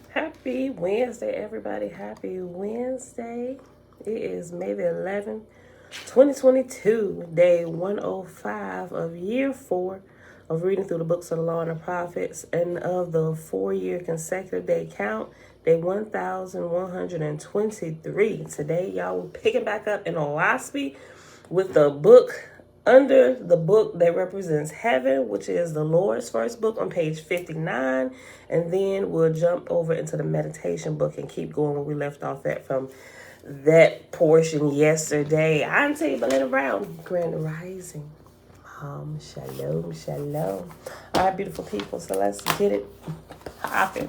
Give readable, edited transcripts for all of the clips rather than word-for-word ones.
Happy Wednesday, everybody. Happy Wednesday. It is May the 11th, 2022, day 105 of year 4 of reading through the books of the Law and the Prophets, and of the 4-year consecutive day count, day 1123. Today, y'all, we're picking back up in Oahspe with the book under the book that represents heaven, which is the Lord's first book on page 59. And then we'll jump over into the meditation book and keep going where we left off at from that portion yesterday. I'm Belinda Brown, Grand Rising. Shalom, shalom. All right, beautiful people. So let's get it popping.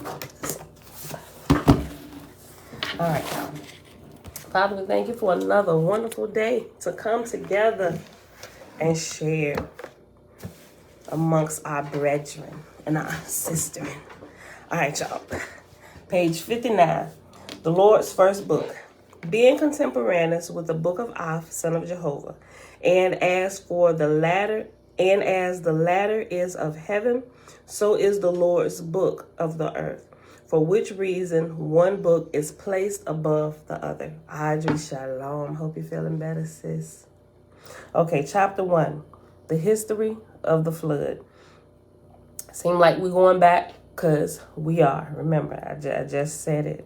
All right, y'all. Father, we thank you for another wonderful day to come together and share amongst our brethren and our sisters. All right, y'all. Page 59, the Lord's first book. Being contemporaneous with the book of Oahspe, son of Jehovah, and as the latter is of heaven, so is the Lord's book of the earth. For which reason one book is placed above the other. Audrey, shalom. Hope you're feeling better, sis. Okay, chapter 1. The history of the flood. Seem like we're going back because we are. Remember, I just said it.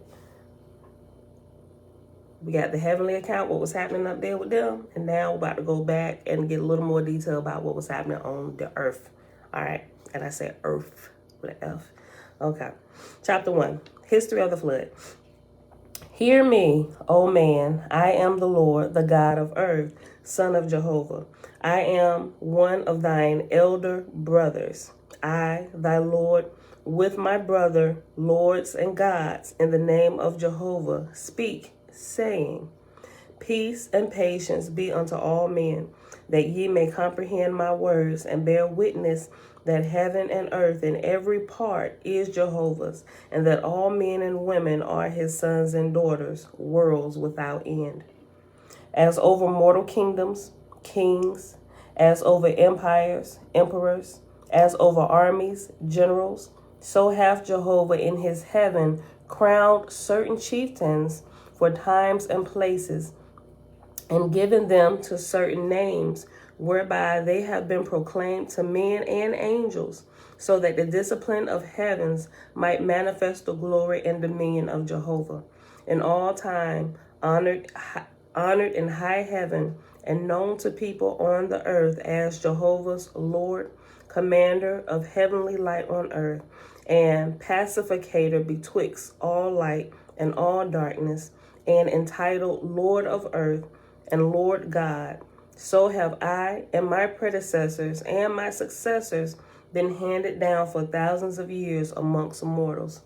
We got the heavenly account, what was happening up there with them. And now we're about to go back and get a little more detail about what was happening on the earth. All right. And I said earth with an F. Okay. Chapter 1. History of the flood. Hear me, O man. I am the Lord, the God of earth, son of Jehovah. I am one of thine elder brothers. I, thy Lord, with my brother, lords and gods, in the name of Jehovah, speak, saying, Peace and patience be unto all men, that ye may comprehend my words and bear witness that heaven and earth and every part is Jehovah's, and that all men and women are his sons and daughters, worlds without end. As over mortal kingdoms, kings, as over empires, emperors, as over armies, generals, so hath Jehovah in his heaven crowned certain chieftains for times and places, and given them to certain names, whereby they have been proclaimed to men and angels, so that the discipline of heavens might manifest the glory and dominion of Jehovah. In all time, honored in high heaven, and known to people on the earth as Jehovah's Lord, commander of heavenly light on earth, and pacificator betwixt all light and all darkness, and entitled Lord of earth and Lord God. So have I and my predecessors and my successors been handed down for thousands of years amongst mortals.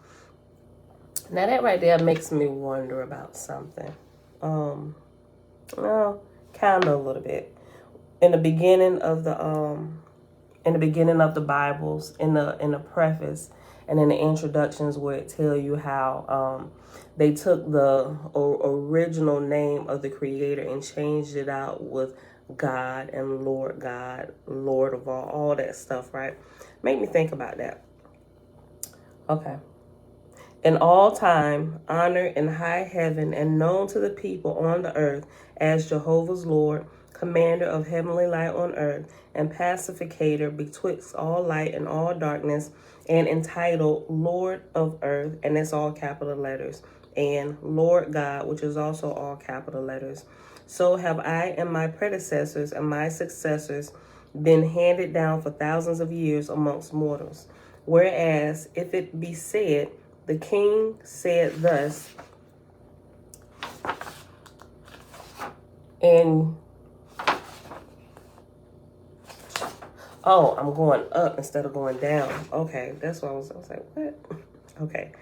Now that right there makes me wonder about something. Well, kind of a little bit. In the beginning of the Bibles, in the preface and in the introductions, where it tell you how they took the original name of the Creator and changed it out with God, Lord of all that stuff, right? Make me think about that. Okay. In all time, honored in high heaven and known to the people on the earth as Jehovah's Lord, commander of heavenly light on earth, and pacificator betwixt all light and all darkness, and entitled Lord of earth, and it's all capital letters, and Lord God, which is also all capital letters. So have I and my predecessors and my successors been handed down for thousands of years amongst mortals. Whereas, if it be said, the king said thus, and oh, I'm going up instead of going down. Okay, that's what I was like, what? Okay.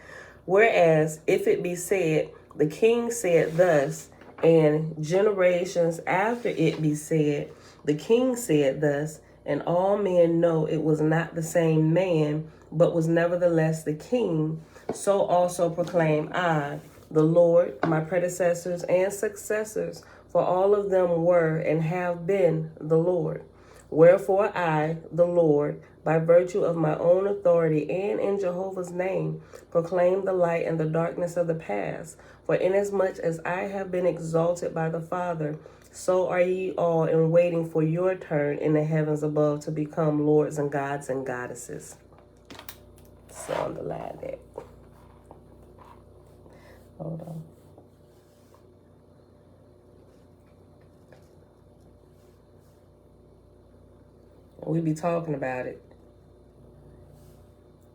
Whereas, if it be said, The king said thus, and generations after it be said, the king said thus, and all men know it was not the same man, but was nevertheless the king. So also proclaim I, the Lord, my predecessors and successors, for all of them were and have been the Lord. Wherefore I, the Lord, by virtue of my own authority and in Jehovah's name, proclaim the light and the darkness of the past. For inasmuch as I have been exalted by the Father, so are ye all in waiting for your turn in the heavens above to become lords and gods and goddesses. So underline that. Hold on. We be talking about it.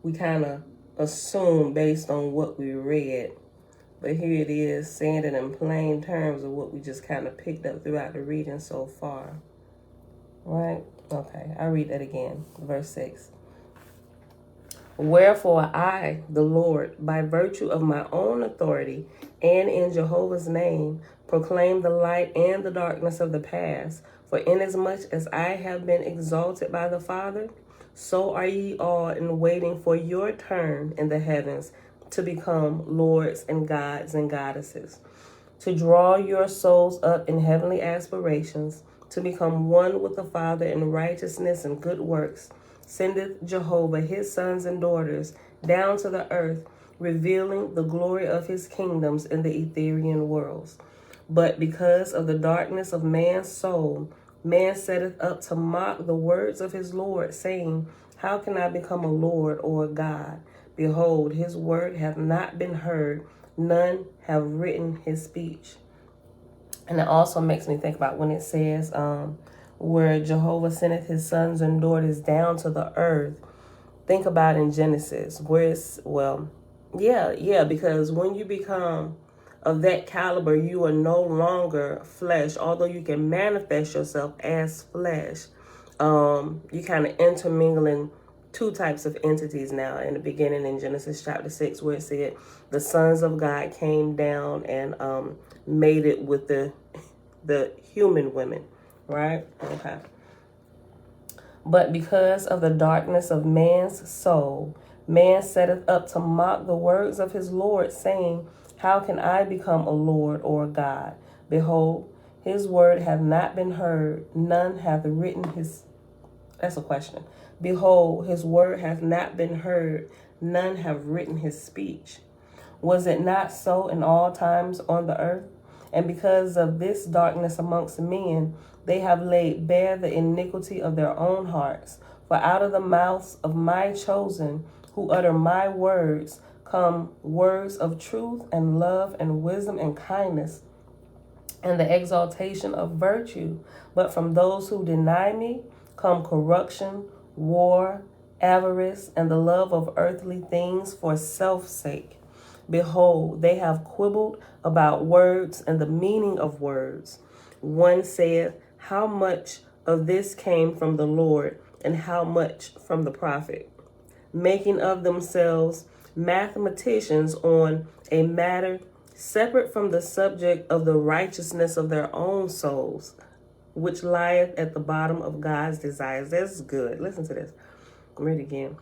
We kind of assume based on what we read. But here it is, saying it in plain terms of what we just kind of picked up throughout the reading so far. Right? Okay, I'll read that again. Verse 6. Wherefore I, the Lord, by virtue of my own authority and in Jehovah's name, proclaim the light and the darkness of the past. For inasmuch as I have been exalted by the Father, so are ye all in waiting for your turn in the heavens to become lords and gods and goddesses, to draw your souls up in heavenly aspirations, to become one with the Father in righteousness and good works, sendeth Jehovah his sons and daughters down to the earth, revealing the glory of his kingdoms in the ethereal worlds. But because of the darkness of man's soul, man setteth up to mock the words of his Lord, saying, how can I become a Lord or a God? Behold, his word hath not been heard, none have written his speech. And it also makes me think about when it says, where Jehovah sendeth his sons and daughters down to the earth. Think about in Genesis, where it's, because when you become of that caliber, you are no longer flesh, although you can manifest yourself as flesh. You kind of intermingling two types of entities now. In the beginning in Genesis chapter 6, where it said the sons of God came down and mated with the human women, right? Okay. But because of the darkness of man's soul, man setteth up to mock the words of his Lord, saying, how can I become a Lord or a God? Behold, his word hath not been heard, none hath written his... That's a question. Behold, his word hath not been heard, none have written his speech. Was it not so in all times on the earth? And because of this darkness amongst men, they have laid bare the iniquity of their own hearts. For out of the mouths of my chosen, who utter my words, come words of truth and love and wisdom and kindness, and the exaltation of virtue. But from those who deny me come corruption, war, avarice, and the love of earthly things for self's sake. Behold, they have quibbled about words and the meaning of words. One saith, how much of this came from the Lord, and how much from the prophet? Making of themselves mathematicians on a matter separate from the subject of the righteousness of their own souls, which lieth at the bottom of God's desires. That's good. Listen to this. Read it again.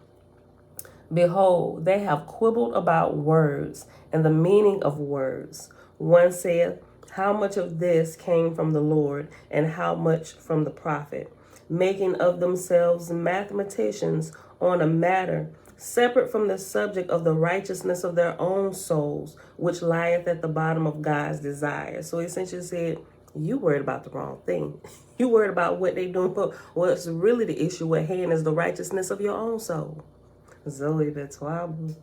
Behold, they have quibbled about words and the meaning of words. One saith, how much of this came from the Lord, and how much from the prophet? Making of themselves mathematicians on a matter separate from the subject of the righteousness of their own souls, which lieth at the bottom of God's desire. So he essentially said, you worried about the wrong thing. You worried about what they doing, but what's really the issue at hand is the righteousness of your own soul. Zoe Betoabu.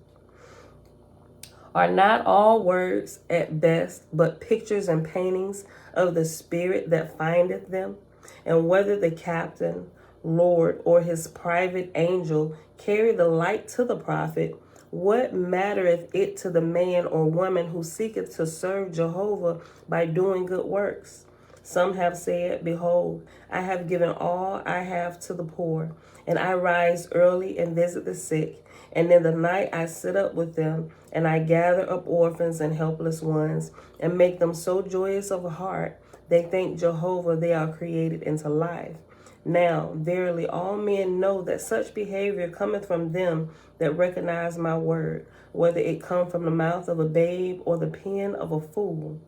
Are not all words at best but pictures and paintings of the spirit that findeth them? And whether the captain, Lord, or his private angel carry the light to the prophet, what mattereth it to the man or woman who seeketh to serve Jehovah by doing good works? Some have said, behold, I have given all I have to the poor, and I rise early and visit the sick, and in the night I sit up with them, and I gather up orphans and helpless ones, and make them so joyous of heart, they thank Jehovah they are created into life. Now, verily, all men know that such behavior cometh from them that recognize my word, whether it come from the mouth of a babe or the pen of a fool.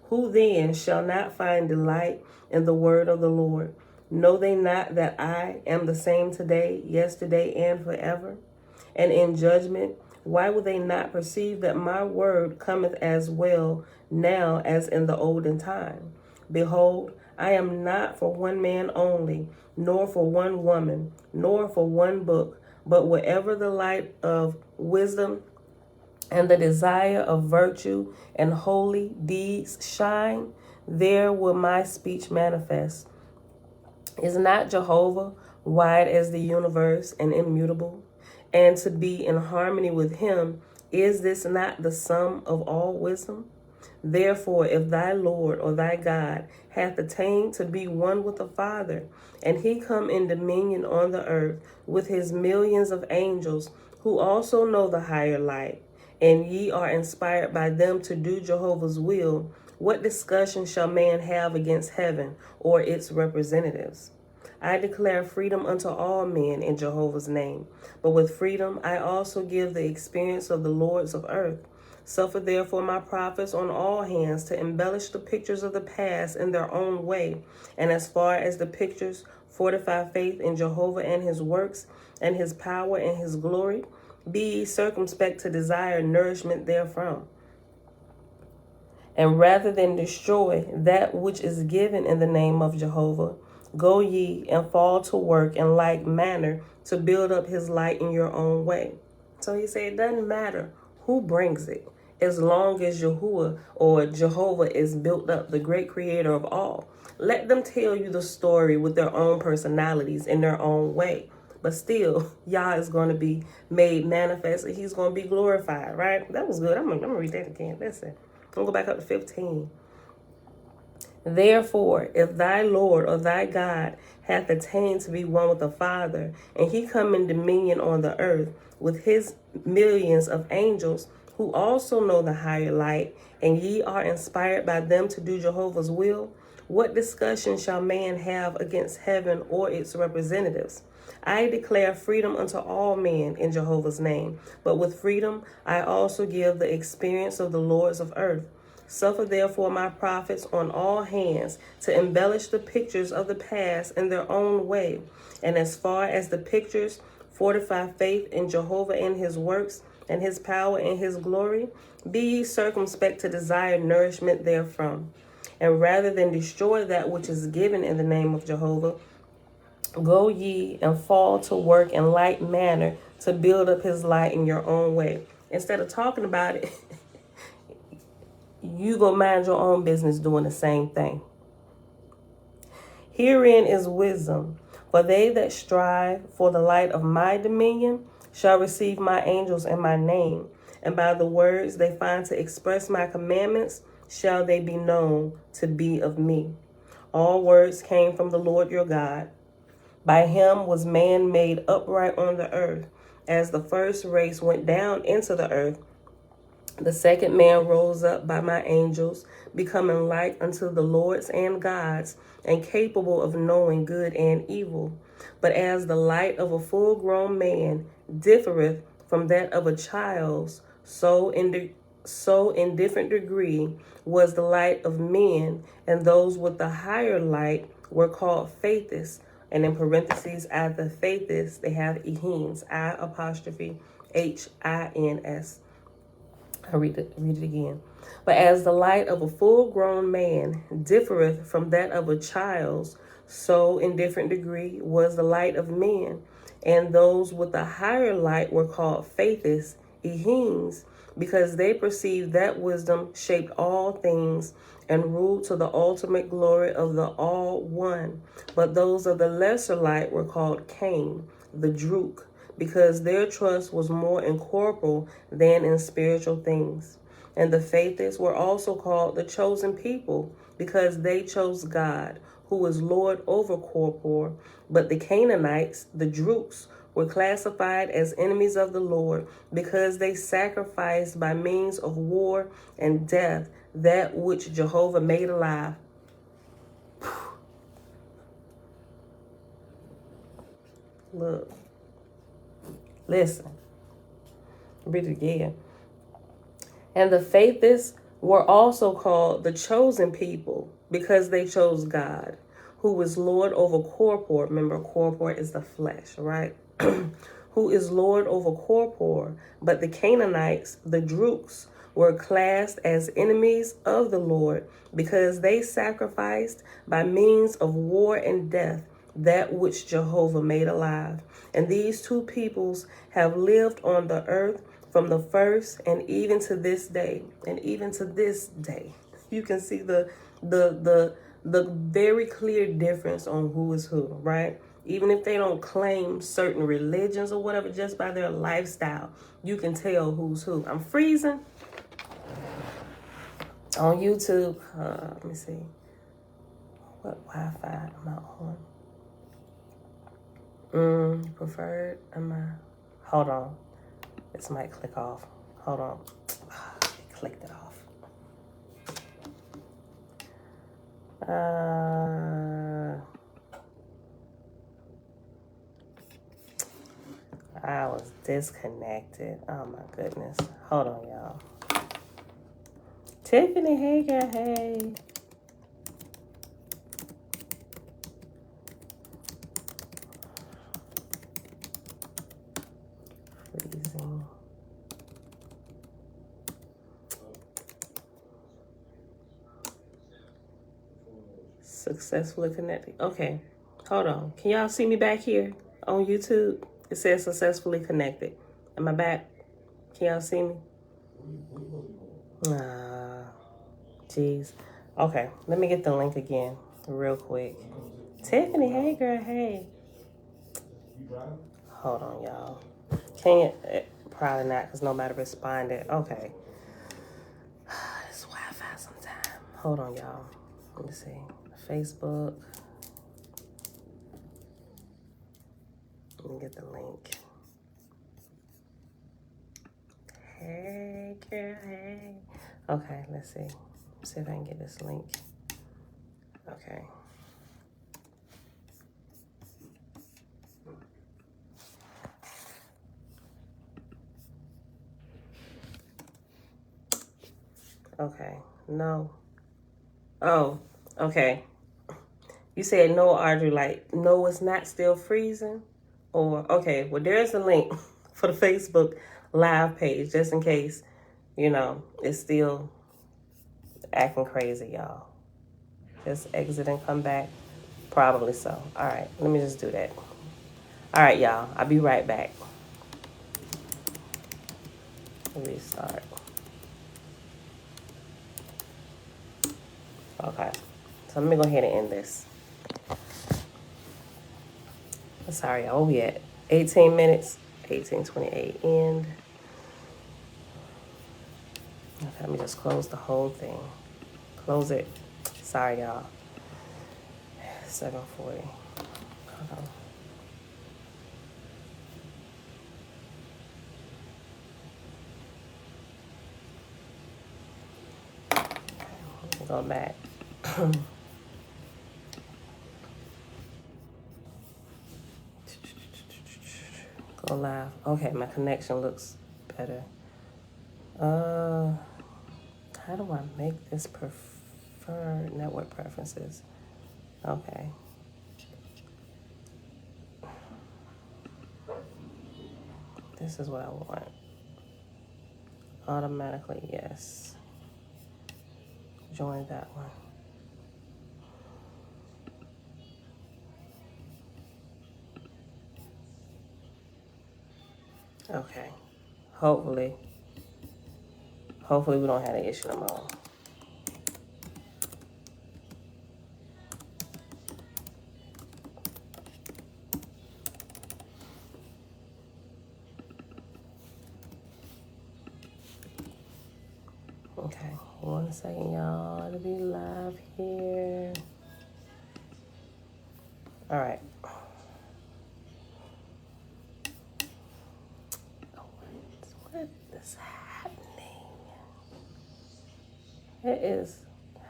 Who then shall not find delight in the word of the Lord? Know they not that I am the same today, yesterday, and forever? And in judgment, why will they not perceive that my word cometh as well now as in the olden time? Behold, I am not for one man only, nor for one woman, nor for one book, but wherever the light of wisdom and the desire of virtue and holy deeds shine, there will my speech manifest. Is not Jehovah wide as the universe and immutable? And to be in harmony with him, is this not the sum of all wisdom? Therefore, if thy Lord or thy God hath attained to be one with the Father, and he come in dominion on the earth with his millions of angels, who also know the higher light, and ye are inspired by them to do Jehovah's will, what discussion shall man have against heaven or its representatives? I declare freedom unto all men in Jehovah's name, but with freedom I also give the experience of the lords of earth. Suffer therefore my prophets on all hands to embellish the pictures of the past in their own way, and as far as the pictures fortify faith in Jehovah and his works, and his power and his glory. Be ye circumspect to desire nourishment therefrom. And rather than destroy that which is given in the name of Jehovah, go ye and fall to work in like manner to build up his light in your own way. So he said it doesn't matter who brings it, as long as Yahuwah or Jehovah is built up, the great creator of all. Let them tell you the story with their own personalities in their own way. But still, Yah is going to be made manifest and he's going to be glorified, right? That was good. I'm going to read that again. Listen. I'm going to go back up to 15. Therefore, if thy Lord or thy God hath attained to be one with the Father, and he come in dominion on the earth with his millions of angels, who also know the higher light, and ye are inspired by them to do Jehovah's will, what discussion shall man have against heaven or its representatives? I declare freedom unto all men in Jehovah's name, but with freedom I also give the experience of the lords of earth. Suffer therefore my prophets on all hands to embellish the pictures of the past in their own way, and as far as the pictures fortify faith in Jehovah and his works, and his power and his glory. Be ye circumspect to desire nourishment therefrom. And rather than destroy that which is given in the name of Jehovah, go ye and fall to work in like manner to build up his light in your own way. Instead of talking about it, you go mind your own business doing the same thing. Herein is wisdom. For they that strive for the light of my dominion shall receive my angels in my name, and by the words they find to express my commandments shall they be known to be of me. All words came from the Lord your God. By him was man made upright on the earth. As the first race went down into the earth, the second man rose up by my angels, becoming like unto the Lord's and God's, and capable of knowing good and evil. But as the light of a full-grown man differeth from that of a child's, so in different degree was the light of men, and those with the higher light were called faiths. And in parentheses, after faiths, they have ihins, I''Hins. I read it again. But as the light of a full-grown man differeth from that of a child's, so in different degree was the light of men, and those with the higher light were called faiths, ihins, because they perceived that wisdom shaped all things and ruled to the ultimate glory of the All One. But those of the lesser light were called Cain, the Druk, because their trust was more in corporal than in spiritual things. And the faithless were also called the chosen people, because they chose God, who is Lord over Corpor. But the Canaanites, the Drooks, were classified as enemies of the Lord, because they sacrificed by means of war and death that which Jehovah made alive. Look, listen, read it again. And the faithless were also called the chosen people, because they chose God, who is Lord over Corpor. Remember, Corpor is the flesh, right? Who is Lord over Corpor. But the Canaanites, the Drooks, were classed as enemies of the Lord, because they sacrificed by means of war and death that which Jehovah made alive. And these two peoples have lived on the earth from the first and even to this day. And even to this day, you can see the very clear difference on who is who, right? Even if they don't claim certain religions or whatever, just by their lifestyle, you can tell who's who. I'm freezing on YouTube. Let me see. What Wi-Fi am I on? Preferred? Am I? Hold on. This might click off. Hold on. It clicked it off. I was disconnected. Oh my goodness. Hold on, y'all. Tiffany, hey girl, hey. Freezing. Successfully connected. Okay, hold on. Can y'all see me back here on YouTube? It says successfully connected. Am I back? Can y'all see me? Jeez. Okay, let me get the link again real quick. Tiffany, hey girl, hey. Hold on, y'all. Can you? Probably not, because nobody responded. Okay. This Wi-Fi sometime. Hold on, y'all. Let me see. Facebook. Let me get the link. Hey, girl, hey. Okay, let's see. See if I can get this link. Okay. Okay. No. Oh, okay. You said no, Audrey, like, no, it's not still freezing? Or, okay, well, there's a link for the Facebook live page, just in case, you know, it's still acting crazy, y'all. Just exit and come back? Probably so. All right, let me just do that. All right, y'all, I'll be right back. Restart. Okay, so let me go ahead and end this. Sorry, y'all, we at 18 minutes, 18:28 end. Okay, let me just close the whole thing. Close it. Sorry, y'all. 7:40. Hold on. Go back. Go live. Okay, my connection looks better. How do I make this preferred network preferences? Okay. This is what I want. Automatically, yes. Join that one. Okay. Hopefully we don't have an issue no more. 1 second, y'all. It'll be live here. All right. What is happening? It is.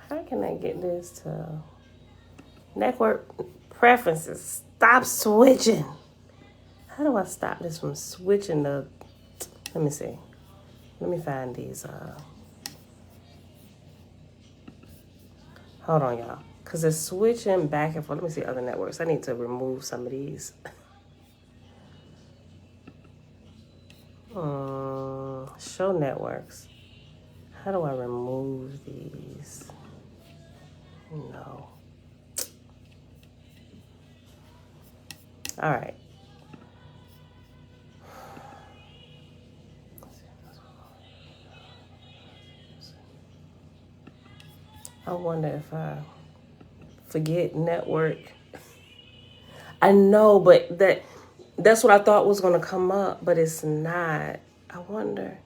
How can I get this to network preferences? Stop switching. How do I stop this from switching the? Let me see. Let me find these. Hold on, y'all. Because it's switching back and forth. Let me see other networks. I need to remove some of these. Show networks. How do I remove these? No. All right. I wonder if I forget network. I know, but that's what I thought was going to come up, but it's not. I wonder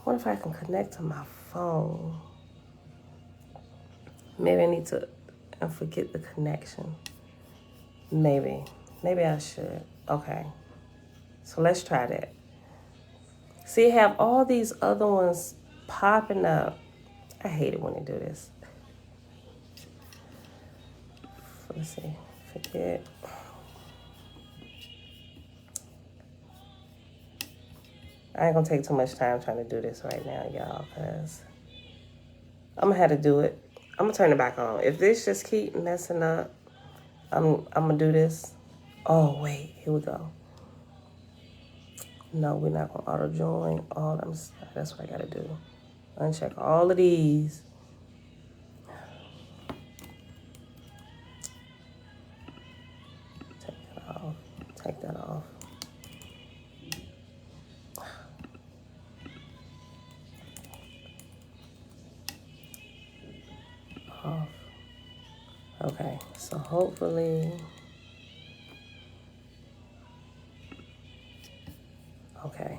if I can connect to my phone. Maybe I need to forget the connection. Maybe I should. Okay. So let's try that. See, I have all these other ones popping up. I hate it when they do this. Let's see. Forget. I ain't gonna take too much time trying to do this right now, y'all, because I'm gonna have to do it. I'm gonna turn it back on. If this just keep messing up, I'm gonna do this. Oh, wait. Here we go. No, we're not gonna auto join all them. That's what I gotta do. Uncheck all of these. Take that off. Take that off. Off. Okay, so hopefully. Okay.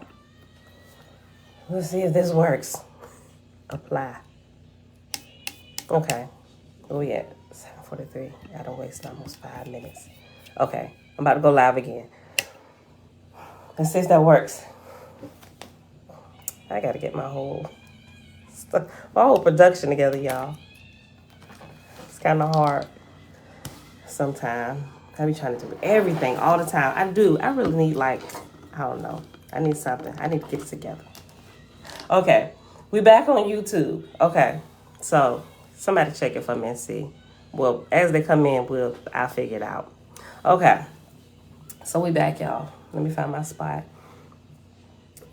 Let's see if this works. Apply. Okay. Where we at? 7:43. I don't waste almost 5 minutes. Okay. I'm about to go live again. Let's see if that works. I gotta get my whole production together, y'all. It's kind of hard sometimes. I be trying to do everything all the time. I do. I really need, like, I don't know. I need something. I need to get it together. Okay. We back on YouTube. Okay. So somebody check it for me and see. Well, as they come in, I'll figure it out. Okay. So we back, y'all. Let me find my spot.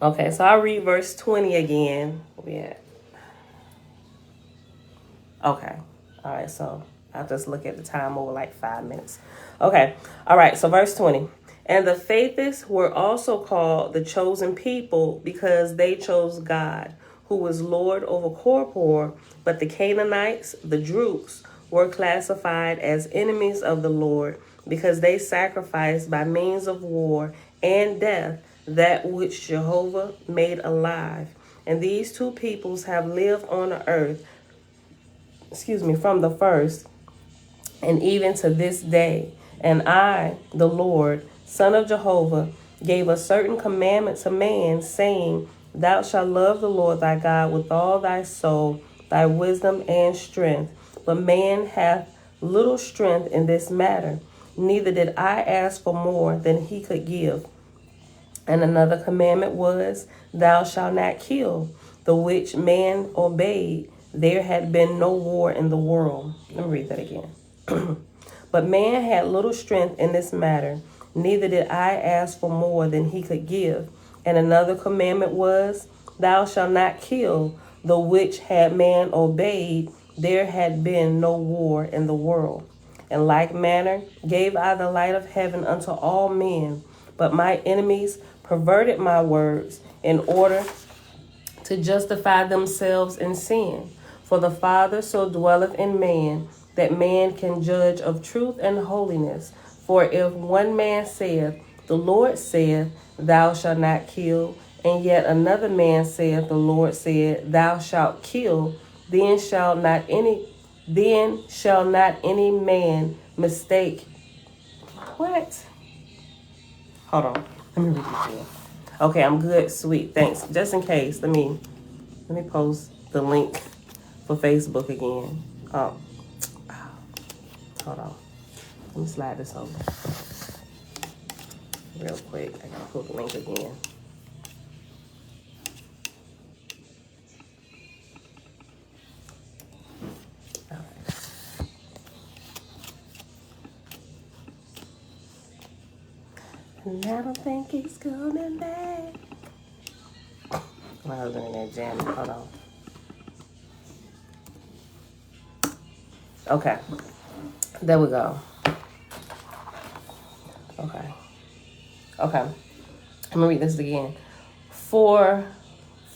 Okay, so I'll read verse 20 again. Where we at? Okay. All right, so I'll just look at the time over like 5 minutes. Okay. All right, so verse 20. And the faithless were also called the chosen people because they chose God, who was Lord over corpore, but the Canaanites, the Droogs, were classified as enemies of the Lord because they sacrificed by means of war and death that which Jehovah made alive. And these two peoples have lived on the earth, from the first and even to this day. And I, the Lord, Son of Jehovah, gave a certain commandment to man, saying, Thou shalt love the Lord thy God with all thy soul, thy wisdom and strength. But man hath little strength in this matter, neither did I ask for more than he could give. And another commandment was, Thou shalt not kill, the which man obeyed. There had been no war in the world. Let me read that again. But man had little strength in this matter, neither did I ask for more than he could give. And another commandment was, Thou shalt not kill, the which had man obeyed. There had been no war in the world. In like manner gave I the light of heaven unto all men. But my enemies perverted my words in order to justify themselves in sin. For the Father so dwelleth in man, that man can judge of truth and holiness. For if one man saith, The Lord saith, Thou shalt not kill, And yet another man saith, the Lord said, thou shalt kill, then shall not any man mistake. What? Hold on. Let me read this again. Okay, I'm good, sweet. Thanks. Just in case, let me post the link for Facebook again. Hold on. Let me slide this over real quick. I gotta pull the link again. And I don't think he's coming back. My husband in there jamming. Hold on. Okay. There we go. Okay. I'm gonna read this again. For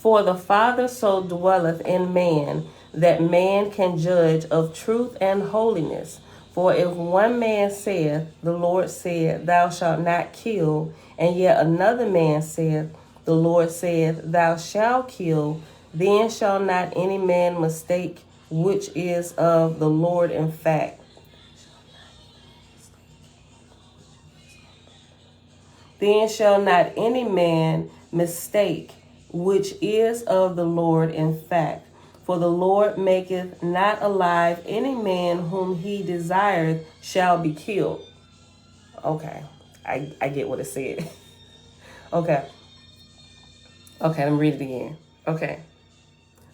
the Father so dwelleth in man, that man can judge of truth and holiness. For if one man saith, the Lord said, thou shalt not kill, and yet another man saith, the Lord said, thou shalt kill, then shall not any man mistake which is of the Lord in fact. Then shall not any man mistake which is of the Lord in fact. For the Lord maketh not alive any man whom he desireth shall be killed. Okay, I get what it said. Okay, let me read it again. Okay,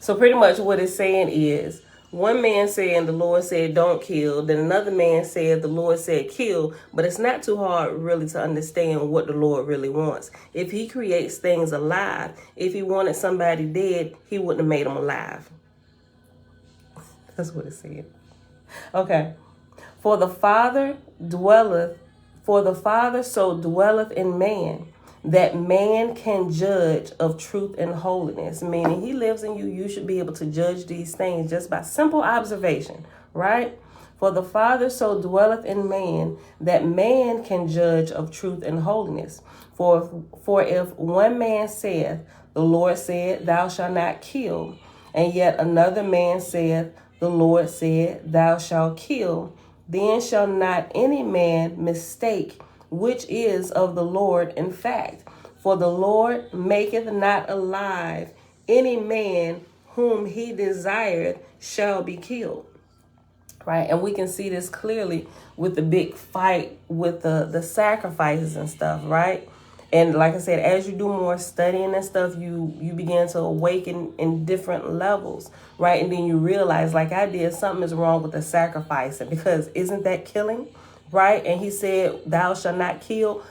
so pretty much what it's saying is, one man saying the Lord said don't kill, then another man said the Lord said kill, but it's not too hard really to understand what the Lord really wants. If he creates things alive, if he wanted somebody dead, he wouldn't have made them alive. That's what it said. Okay. For the Father so dwelleth in man, that man can judge of truth and holiness. Meaning he lives in you, you should be able to judge these things just by simple observation, right? For the Father so dwelleth in man, that man can judge of truth and holiness. For if one man saith, the Lord said, thou shalt not kill, and yet another man saith, the Lord said, thou shalt kill, then shall not any man mistake which is of the Lord in fact. For the Lord maketh not alive any man whom he desireth shall be killed. Right? And we can see this clearly with the big fight with the sacrifices and stuff, right? And like I said, as you do more studying and stuff, you begin to awaken in different levels, right? And then you realize, like I did, something is wrong with the sacrificing, because isn't that killing, right? And he said, thou shalt not kill.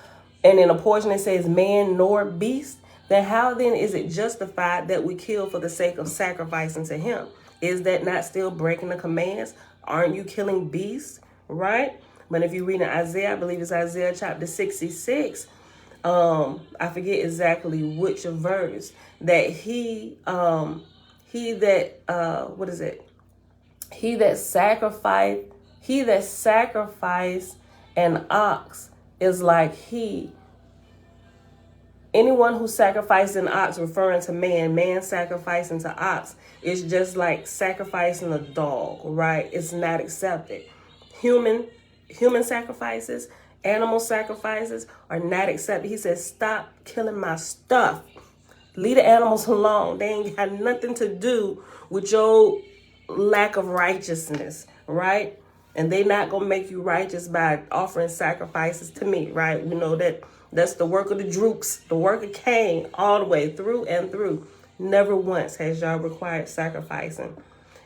And in a portion it says man nor beast. Then how then is it justified that we kill for the sake of sacrificing to him? Is that not still breaking the commands? Aren't you killing beasts, right? But if you read in Isaiah, I believe it's Isaiah chapter 66, I forget exactly which verse, that he that sacrificed an ox is like anyone who sacrificed an ox, referring to man sacrificing to ox, is just like sacrificing a dog, right? It's not accepted. Human sacrifices, animal sacrifices are not accepted. He says, stop killing my stuff. Leave the animals alone. They ain't got nothing to do with your lack of righteousness, right? And they not going to make you righteous by offering sacrifices to me, right? We know that's the work of the Drooks, the work of Cain, all the way through and through. Never once has y'all required sacrificing.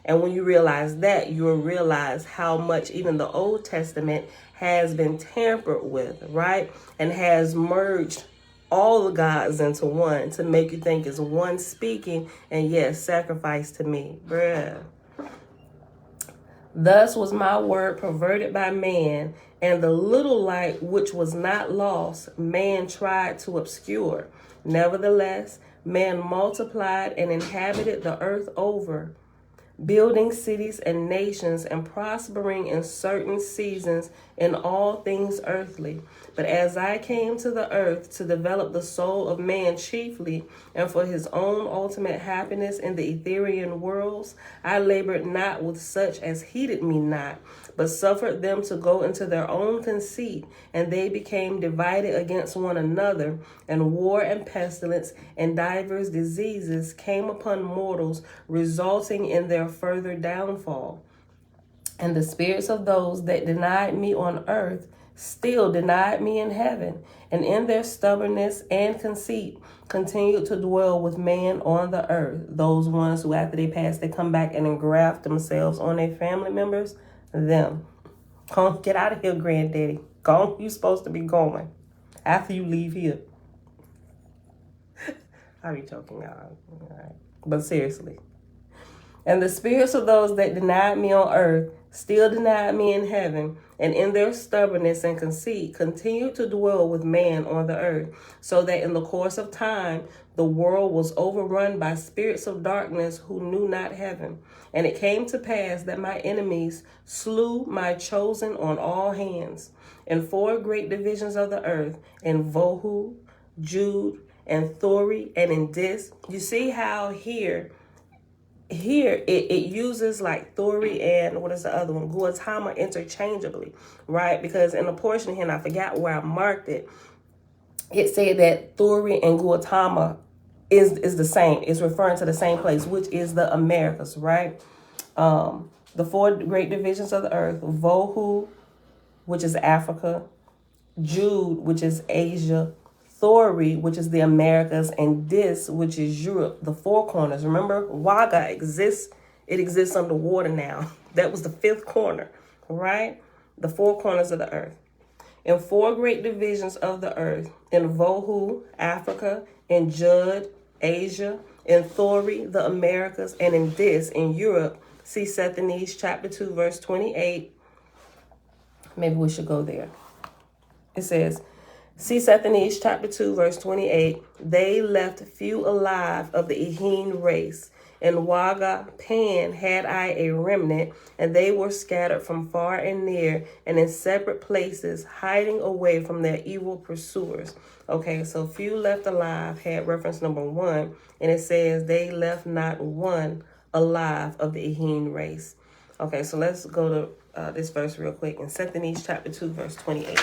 And when you realize that, you'll realize how much even the Old Testament has been tampered with, right? And has merged all the gods into one to make you think it's one speaking, and yes, sacrifice to me, bruh. Thus was my word perverted by man, and the little light which was not lost, man tried to obscure. Nevertheless, man multiplied and inhabited the earth over. building cities and nations, and prospering in certain seasons in all things earthly. But as I came to the earth to develop the soul of man chiefly, and for his own ultimate happiness in the ethereal worlds, I labored not with such as heeded me not, but suffered them to go into their own conceit, and they became divided against one another, and war and pestilence and divers diseases came upon mortals, resulting in their further downfall. And the spirits of those that denied me on earth still denied me in heaven, and in their stubbornness and conceit continued to dwell with man on the earth. Those ones who after they pass, they come back and engraft themselves on their family members, them. Come get out of here, granddaddy. Go, you supposed to be going after you leave here. I be joking, y'all. All right. But seriously. And the spirits of those that denied me on earth still denied me in heaven, and in their stubbornness and conceit continued to dwell with man on the earth, so that in the course of time the world was overrun by spirits of darkness who knew not heaven. And it came to pass that my enemies slew my chosen on all hands, in 4 great divisions of the earth, in Vohu, Jude, and Thori, and in Dis. You see how here it uses like Thori and what is the other one, Gautama, interchangeably, right? Because in the portion here, and I forgot where I marked it, it said that Thori and Gautama is the same. It's referring to the same place, which is the Americas, right? The 4 great divisions of the earth: Vohu, which is Africa; Jude, which is Asia; Thori, which is the Americas; and Dis, which is Europe, the 4 corners. Remember, Waga exists. It exists underwater now. That was the 5th corner, right? The 4 corners of the earth. In 4 great divisions of the earth: in Vohu, Africa; in Jud, Asia; in Thori, the Americas; and in Dis, in Europe. See Sethanese chapter 2, verse 28. Maybe we should go there. It says, see Sethanese chapter 2, verse 28. They left few alive of the Ehene race. In Waga Pan had I a remnant, and they were scattered from far and near, and in separate places, hiding away from their evil pursuers. Okay, so few left alive had reference number 1, and it says they left not one alive of the Ehene race. Okay, so let's go to this verse real quick in Sethanese chapter 2, verse 28.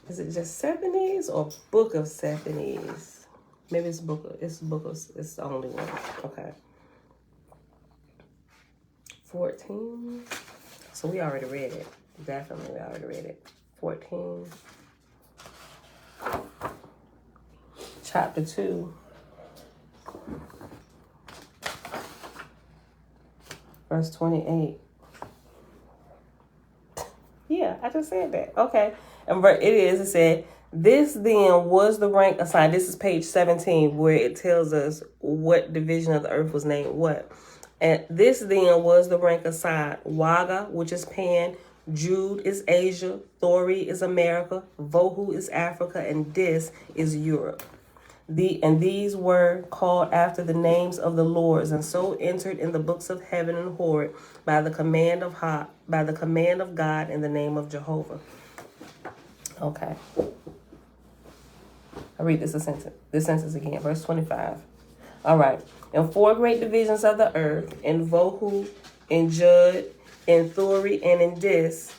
Is it just Sethanese or Book of Sethanese? Maybe it's it's the only one. Okay. 14. So we already read it. Definitely, we already read it. 14. Chapter 2. Verse 28. Yeah, I just said that. Okay. And it said, this then was the rank assigned. This is page 17, where it tells us what division of the earth was named what. And this then was the rank assigned: Waga, which is Pan; Jude is Asia; Thori is America; Vohu is Africa; and Dis is Europe. And these were called after the names of the lords, and so entered in the books of heaven and Hord by the command of God in the name of Jehovah. Okay. I read this sentence again, verse 25. All right. In 4 great divisions of the earth, in Vohu, in Jud, in Thori, and in Dis,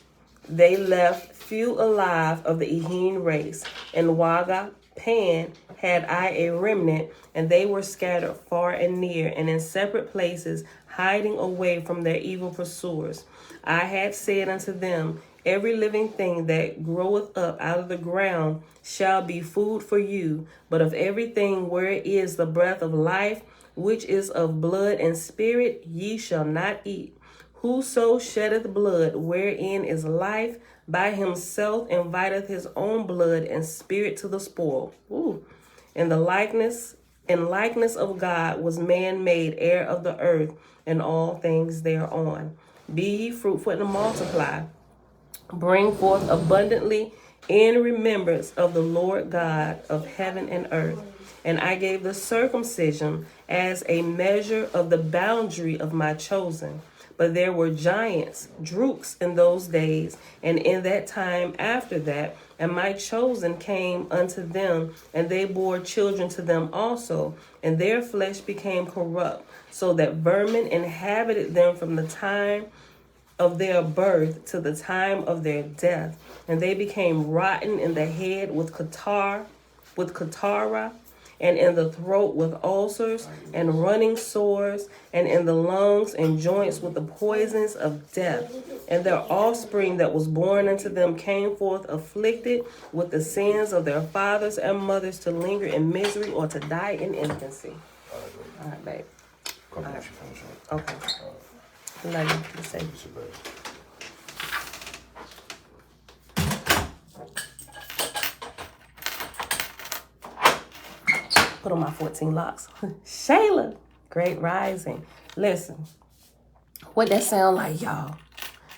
they left few alive of the Ehene race. In Waga Pan had I a remnant, and they were scattered far and near, and in separate places, hiding away from their evil pursuers. I had said unto them, every living thing that groweth up out of the ground shall be food for you, but of everything where is the breath of life, which is of blood and spirit, ye shall not eat. Whoso sheddeth blood, wherein is life, by himself inviteth his own blood and spirit to the spoil. Ooh. In likeness of God was man made heir of the earth and all things thereon. Be ye fruitful and multiply. Bring forth abundantly in remembrance of the Lord God of heaven and earth. And I gave the circumcision as a measure of the boundary of my chosen. But there were giants, drooks in those days, and in that time after that, and my chosen came unto them, and they bore children to them also, and their flesh became corrupt, so that vermin inhabited them from the time of their birth to the time of their death, and they became rotten in the head with catarrh, and in the throat with ulcers and running sores, and in the lungs and joints with the poisons of death. And their offspring that was born unto them came forth afflicted with the sins of their fathers and mothers, to linger in misery or to die in infancy. All right, babe. All right. Okay. Love you. Be safe. Put on my 14 locks. Shayla, great rising. Listen, what that sound like, y'all?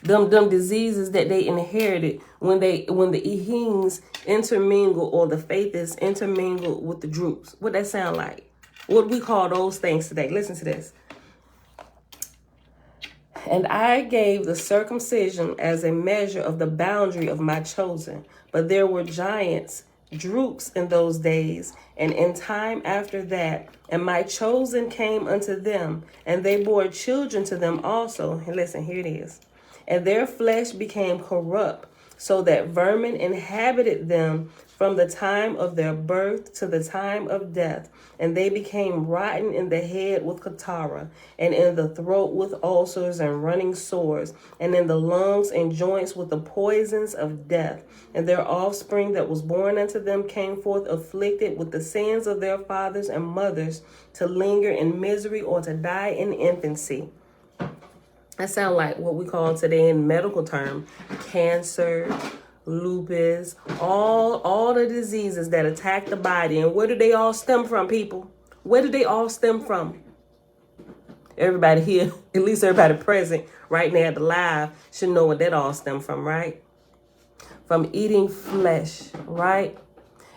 Them diseases that they inherited when the Ehings intermingle, or the Faithists intermingle with the Droops. What that sound like? What we call those things today? Listen to this. And I gave the circumcision as a measure of the boundary of my chosen. But there were giants, droops in those days, and in time after that, and my chosen came unto them, and they bore children to them also. And listen, here it is. And their flesh became corrupt, so that vermin inhabited them from the time of their birth to the time of death. And they became rotten in the head with catarrh, and in the throat with ulcers and running sores, and in the lungs and joints with the poisons of death. And their offspring that was born unto them came forth afflicted with the sins of their fathers and mothers, to linger in misery or to die in infancy. That sound like what we call today in medical term, cancer, lupus, all the diseases that attack the body. And where do they all stem from, people? Where do they all stem from? Everybody here, at least everybody present right now at the live, should know what that all stem from, right? From eating flesh, right?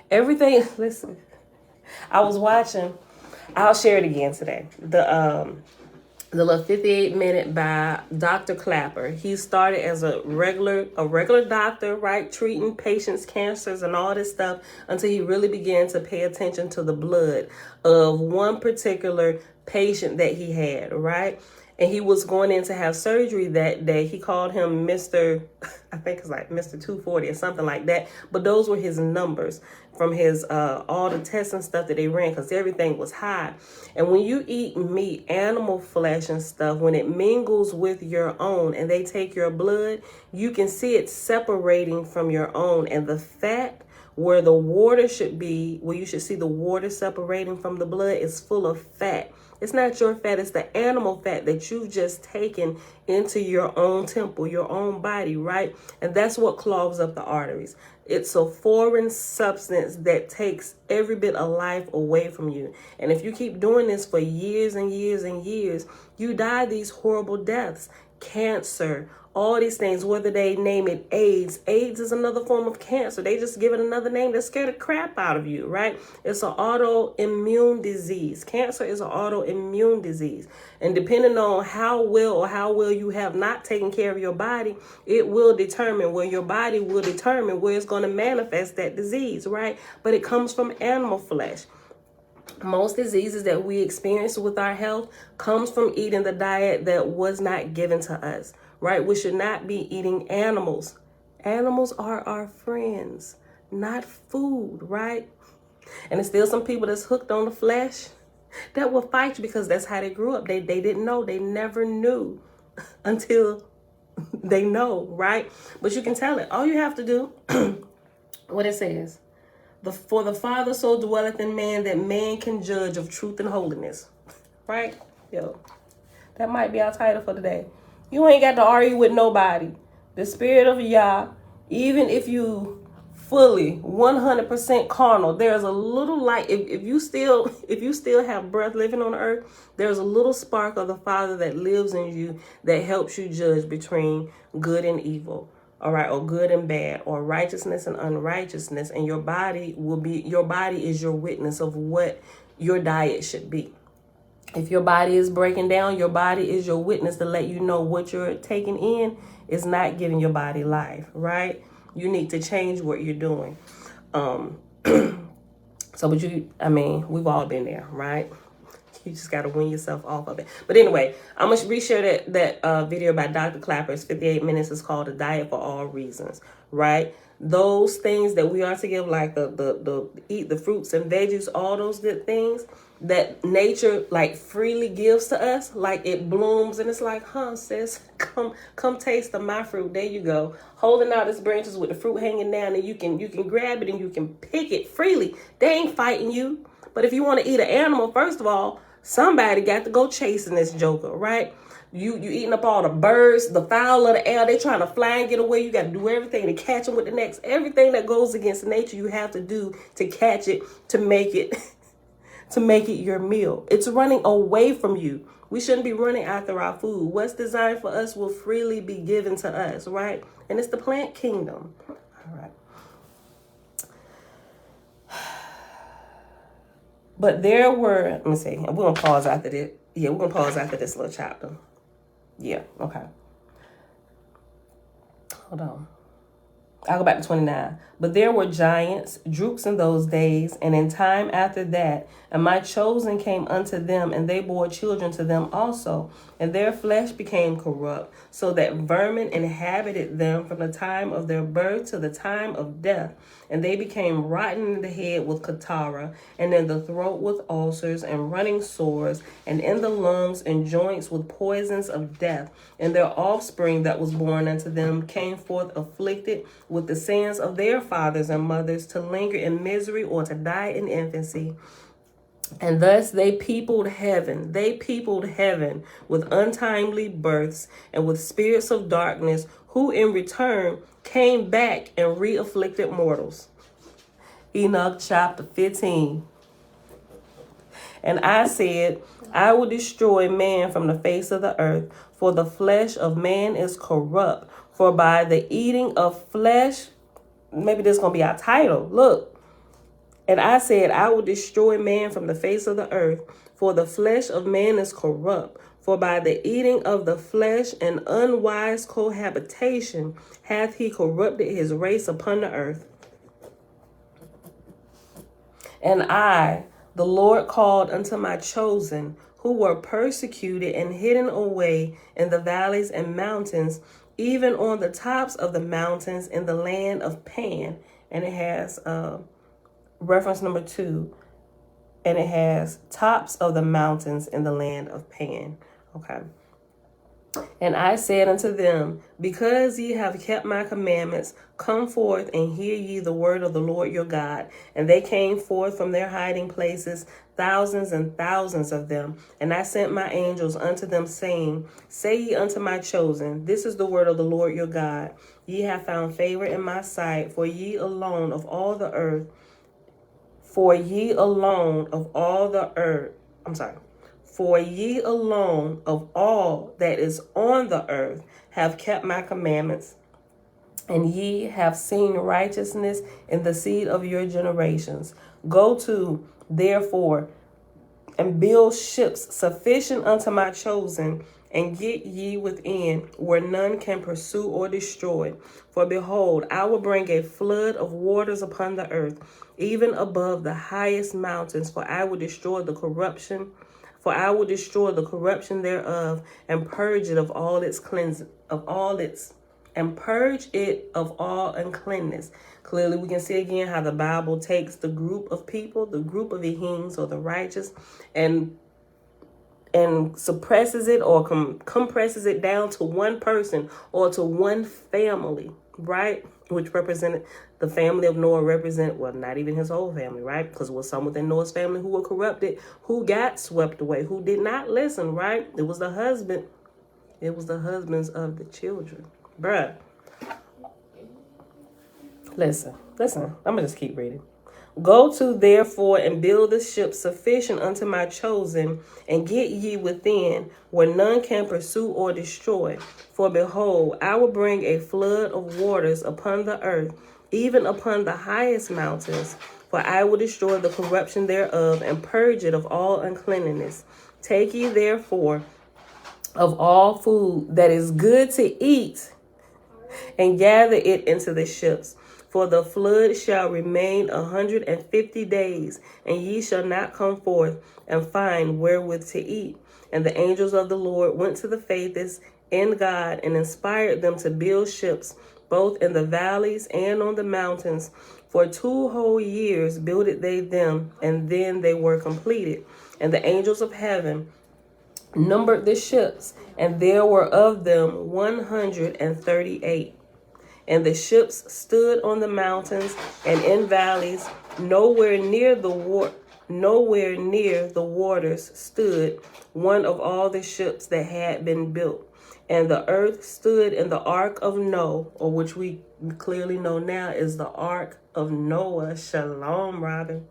Everything, listen, I was watching, I'll share it again today. The little 58-minute by Dr. Clapper. He started as a regular doctor, right, treating patients' cancers and all this stuff, until he really began to pay attention to the blood of one particular patient that he had, right? And he was going in to have surgery that day. He called him Mr. I think it's like Mr. 240 or something like that. But those were his numbers from his all the tests and stuff that they ran, because everything was high. And when you eat meat, animal flesh and stuff, when it mingles with your own and they take your blood, you can see it separating from your own. And the fat where the water should be, where you should see the water separating from the blood, is full of fat. It's not your fat, it's the animal fat that you've just taken into your own temple, your own body, right? And that's what clogs up the arteries. It's a foreign substance that takes every bit of life away from you. And if you keep doing this for years and years and years, you die these horrible deaths. Cancer, all these things, whether they name it AIDS. AIDS is another form of cancer. They just give it another name that scare the crap out of you, right? It's an autoimmune disease. Cancer is an autoimmune disease. And depending on how well you have not taken care of your body, it will determine where your body will determine where it's going to manifest that disease, right? But it comes from animal flesh. Most diseases that we experience with our health comes from eating the diet that was not given to us, right? We should not be eating animals. Animals are our friends, not food, right? And there's still some people that's hooked on the flesh that will fight you because that's how they grew up. They didn't know. They never knew until they know, right? But you can tell it. All you have to do, what it says, for the Father so dwelleth in man that man can judge of truth and holiness. Right? Yo, that might be our title for today. You ain't got to argue with nobody. The spirit of Yah, even if you fully 100% carnal, there's a little light. If you still have breath living on the earth, there's a little spark of the Father that lives in you that helps you judge between good and evil. all right, or good and bad, or righteousness and unrighteousness, and your body is your witness of what your diet should be. If your body is breaking down, your body is your witness to let you know what you're taking in is not giving your body life, right? You need to change what you're doing. We've all been there, right? You just got to win yourself off of it. But anyway, I'm going to reshare that video by Dr. Clapper's 58 minutes. Is called A Diet for All Reasons, right? Those things that we are to give, like the eat the fruits and veggies, all those good things that nature like freely gives to us, like it blooms and it's like, sis, come taste of my fruit. There you go, holding out its branches with the fruit hanging down, and you can grab it and you can pick it freely. They ain't fighting you. But if you want to eat an animal, first of all, somebody got to go chasing this joker, right? You eating up all the birds, the fowl of the air. They trying to fly and get away. You got to do everything to catch them with the nets. Everything that goes against nature, you have to do to catch it, to make it to make it your meal. It's running away from you. We shouldn't be running after our food. What's designed for us will freely be given to us, right? And it's the plant kingdom. All right. But there were, let me see, we're going to pause after this. Yeah, we're going to pause after this little chapter. Yeah, okay. Hold on. I'll go back to 29. But there were giants, droops in those days, and in time after that, and my chosen came unto them, and they bore children to them also, and their flesh became corrupt, so that vermin inhabited them from the time of their birth to the time of death, and they became rotten in the head with catarrh, and in the throat with ulcers and running sores, and in the lungs and joints with poisons of death. And their offspring that was born unto them came forth afflicted with the sins of their fathers and mothers, to linger in misery or to die in infancy. And thus they peopled heaven. They peopled heaven with untimely births and with spirits of darkness, who in return came back and re-afflicted mortals. Enoch chapter 15. And I said, I will destroy man from the face of the earth, for the flesh of man is corrupt. For by the eating of flesh, maybe this is going to be our title. Look. And I said, I will destroy man from the face of the earth, for the flesh of man is corrupt. For by the eating of the flesh and unwise cohabitation hath he corrupted his race upon the earth. And I, the Lord, called unto my chosen, who were persecuted and hidden away in the valleys and mountains, even on the tops of the mountains in the land of Pan. And it has reference number 2, and it has tops of the mountains in the land of Pan. Okay. And I said unto them, because ye have kept my commandments, come forth and hear ye the word of the Lord your God. And they came forth from their hiding places, thousands and thousands of them. And I sent my angels unto them, saying, say ye unto my chosen, this is the word of the Lord your God. Ye have found favor in my sight, for ye alone of all the earth, for ye alone of all the earth, for ye alone of all that is on the earth have kept my commandments, and ye have seen righteousness in the seed of your generations. Go to, therefore, and build ships sufficient unto my chosen, and get ye within, where none can pursue or destroy. For behold, I will bring a flood of waters upon the earth, even above the highest mountains, for I will destroy the corruption thereof, and purge it of all its uncleanness. Clearly, we can see again how the Bible takes the group of people, the group of Ehims or the righteous, and suppresses it or compresses it down to one person or to one family, right? Which represented the family of Noah, not even his whole family, right? Because it was some within Noah's family who were corrupted, who got swept away, who did not listen, right? It was the husbands of the children. Bruh. Listen, I'm going to just keep reading. Go to therefore and build the ship sufficient unto my chosen, and get ye within, where none can pursue or destroy. For behold, I will bring a flood of waters upon the earth, even upon the highest mountains. For I will destroy the corruption thereof, and purge it of all uncleanness. Take ye therefore of all food that is good to eat, and gather it into the ships. For the flood shall remain 150 days, and ye shall not come forth and find wherewith to eat. And the angels of the Lord went to the faithless in God, and inspired them to build ships, both in the valleys and on the mountains. For 2 whole years builded they them, and then they were completed. And the angels of heaven numbered the ships, and there were of them 138. And the ships stood on the mountains and in valleys, nowhere near the waters stood one of all the ships that had been built. And the earth stood in the ark of Noah, or which we clearly know now is the ark of Noah. Shalom, Robin.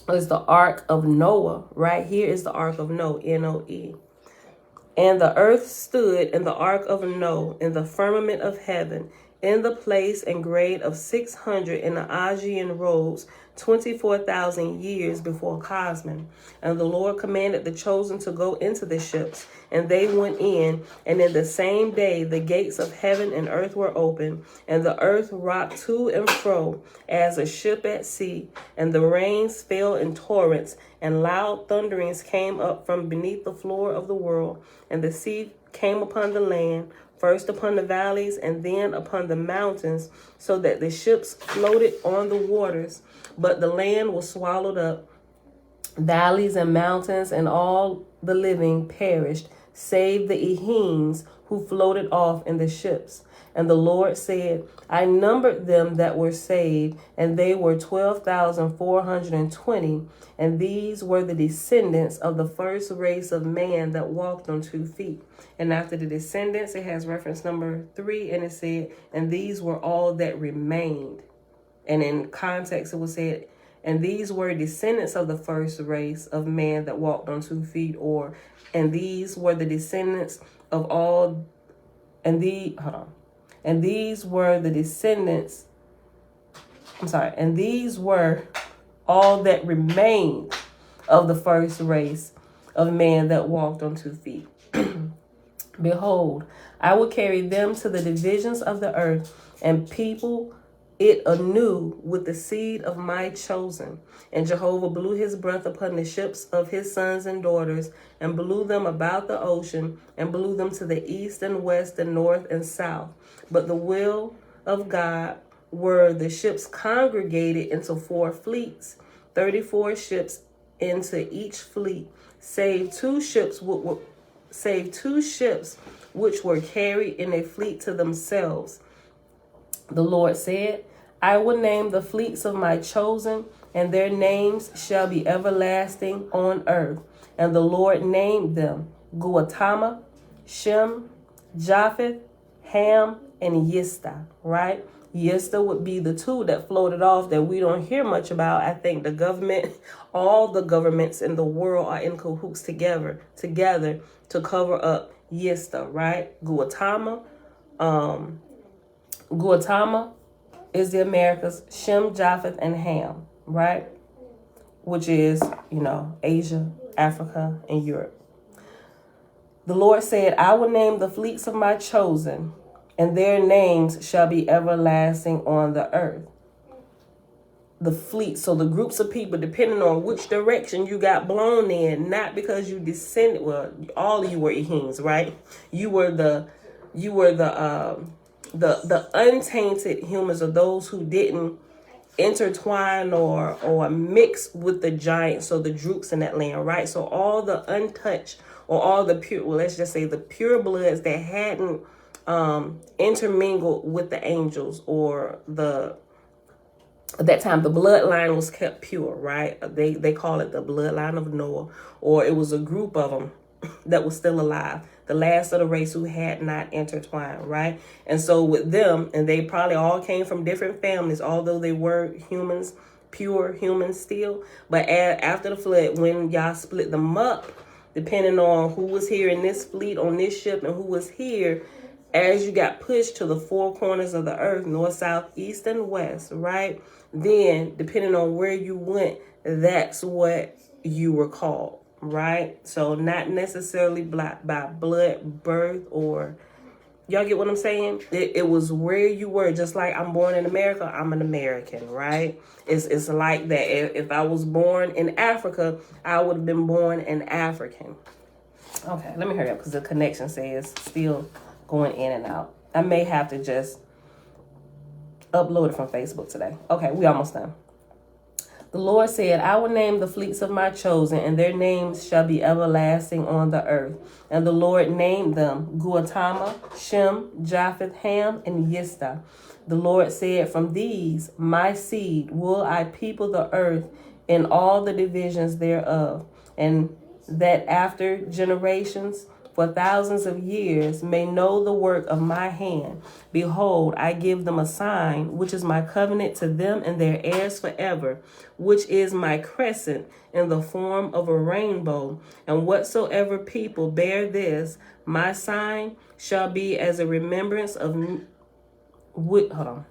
Is the ark of Noah. Right here is the ark of Noah, Noe. And the earth stood in the ark of Noah in the firmament of heaven, in the place and grade of 600 in the Aegean roads, 24,000 years before Cosmin. And the Lord commanded the chosen to go into the ships, and they went in, and in the same day the gates of heaven and earth were opened, and the earth rocked to and fro as a ship at sea, and the rains fell in torrents, and loud thunderings came up from beneath the floor of the world, and the sea came upon the land, first upon the valleys and then upon the mountains, so that the ships floated on the waters, but the land was swallowed up. Valleys and mountains and all the living perished, save the Ehems who floated off in the ships. And the Lord said, I numbered them that were saved, and they were 12,420. And these were the descendants of the first race of man that walked on 2 feet. And after the descendants, it has reference number 3, and it said, and these were all that remained. And in context, it was said, and these were descendants of the first race of man that walked on 2 feet, or, and these were the descendants of all, and these were the descendants, and these were all that remained of the first race of man that walked on 2 feet. Behold, I will carry them to the divisions of the earth, and people it anew with the seed of my chosen. And Jehovah blew his breath upon the ships of his sons and daughters, and blew them about the ocean, and blew them to the east and west and north and south. But the will of God were the ships congregated into 4 fleets, 34 ships into each fleet, save two ships which were carried in a fleet to themselves. The Lord said, I will name the fleets of my chosen, and their names shall be everlasting on earth. And the Lord named them Gautama, Shem, Japheth, Ham, and Yista, right? Yista would be the 2 that floated off that we don't hear much about. I think the government, all the governments in the world are in cahoots together to cover up Yista, right? Gautama is the Americas, Shem, Japheth, and Ham, right? Which is, Asia, Africa, and Europe. The Lord said, I will name the fleets of my chosen, and their names shall be everlasting on the earth. The fleet, so the groups of people, depending on which direction you got blown in, not because you descended, well, all of you were Ehems, right? You were the untainted humans, or those who didn't intertwine or mix with the giants, so the Drooks in that land, right? So all the untouched, or all the pure, well, let's just say the pure bloods that hadn't intermingled with the angels, or at that time the bloodline was kept pure, right? They call it the bloodline of Noah, or it was a group of them that was still alive, the last of the race who had not intertwined, right? And so with them, and they probably all came from different families, although they were humans, pure humans still. But after the flood, when y'all split them up, depending on who was here in this fleet on this ship and who was here, as you got pushed to the four corners of the earth, north, south, east, and west, right? Then, depending on where you went, that's what you were called, right? So not necessarily by blood, birth, or... Y'all get what I'm saying? It was where you were. Just like I'm born in America, I'm an American, right? It's like that. If I was born in Africa, I would have been born an African. Okay, let me hurry up because the connection says still going in and out. I may have to just upload it from Facebook today. Okay, we almost done. The Lord said, I will name the fleets of my chosen, and their names shall be everlasting on the earth. And the Lord named them Gautama, Shem, Japheth, Ham, and Yista. The Lord said, from these, my seed, will I people the earth in all the divisions thereof, and that after generations, for thousands of years, may know the work of my hand. Behold, I give them a sign, which is my covenant to them and their heirs forever, which is my crescent in the form of a rainbow. And whatsoever people bear this, my sign shall be as a remembrance of me. Hold on.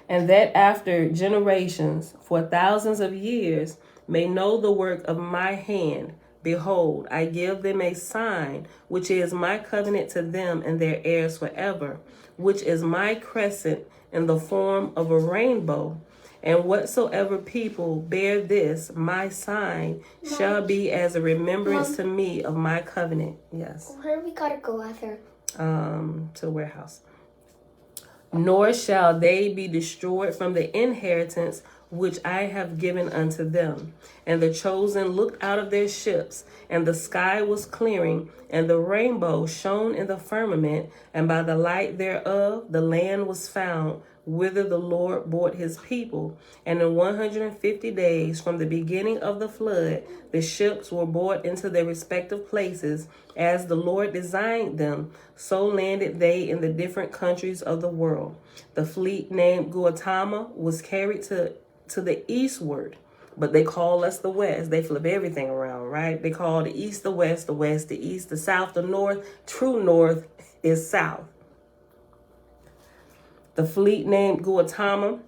And that after generations, for thousands of years, may know the work of my hand. Behold, I give them a sign, which is my covenant to them and their heirs forever, which is my crescent in the form of a rainbow. And whatsoever people bear this, my sign, shall be as a remembrance to me of my covenant. Yes. Where we gotta go after? To the warehouse. Nor shall they be destroyed from the inheritance which I have given unto them. And the chosen looked out of their ships, and the sky was clearing, and the rainbow shone in the firmament, and by the light thereof the land was found, whither the Lord brought his people. And in 150 days from the beginning of the flood, the ships were brought into their respective places, as the Lord designed them, so landed they in the different countries of the world. The fleet named Gautama was carried to the eastward, but they call us the west. They flip everything around, right? They call the east the west the east, the south the north. True north is south. The fleet named Gautama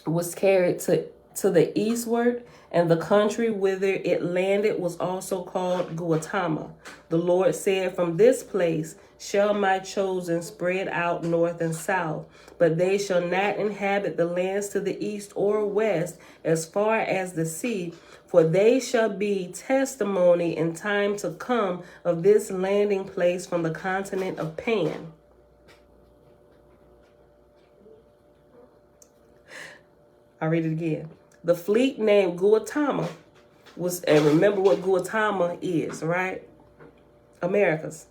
was carried to the eastward, and the country whither it landed was also called Gautama. The Lord said, from this place shall my chosen spread out north and south, but they shall not inhabit the lands to the east or west as far as the sea, for they shall be testimony in time to come of this landing place from the continent of Pan. I'll read it again. The fleet named Gautama was, and remember what Gautama is, right? Americas.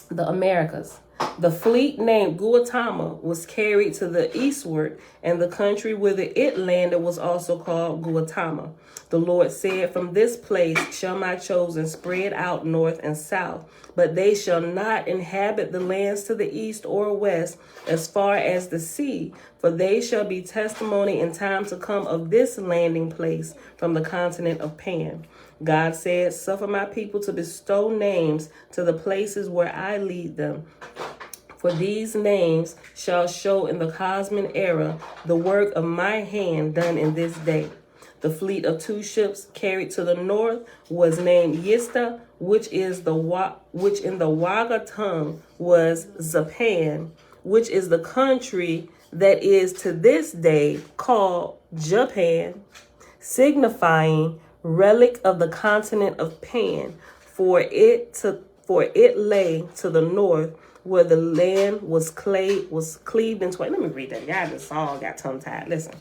The Americas. The fleet named Gautama was carried to the eastward, and the country whither it landed was also called Gautama. The Lord said, from this place shall my chosen spread out north and south, but they shall not inhabit the lands to the east or west as far as the sea, for they shall be testimony in time to come of this landing place from the continent of Pan. God said, suffer my people to bestow names to the places where I lead them. For these names shall show in the cosmic era the work of my hand done in this day. The fleet of 2 ships carried to the north was named Yista, which in the Waga tongue was Zapan, which is the country that is to this day called Japan, signifying relic of the continent of Pan, for it lay to the north, where the land was cleaved in twain. Let me read that. Y'all just all got tongue-tied. Listen.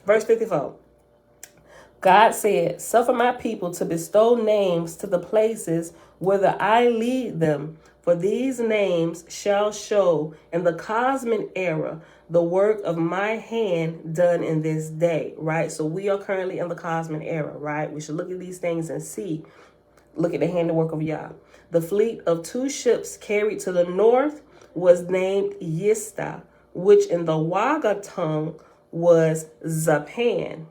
Verse 54. God said, suffer my people to bestow names to the places whither I lead them, for these names shall show in the cosmic era the work of my hand done in this day, right? So we are currently in the cosmic era, right? We should look at these things and see, look at the handiwork of Yah. The fleet of 2 ships carried to the north was named Yista, which in the Waga tongue was Japan,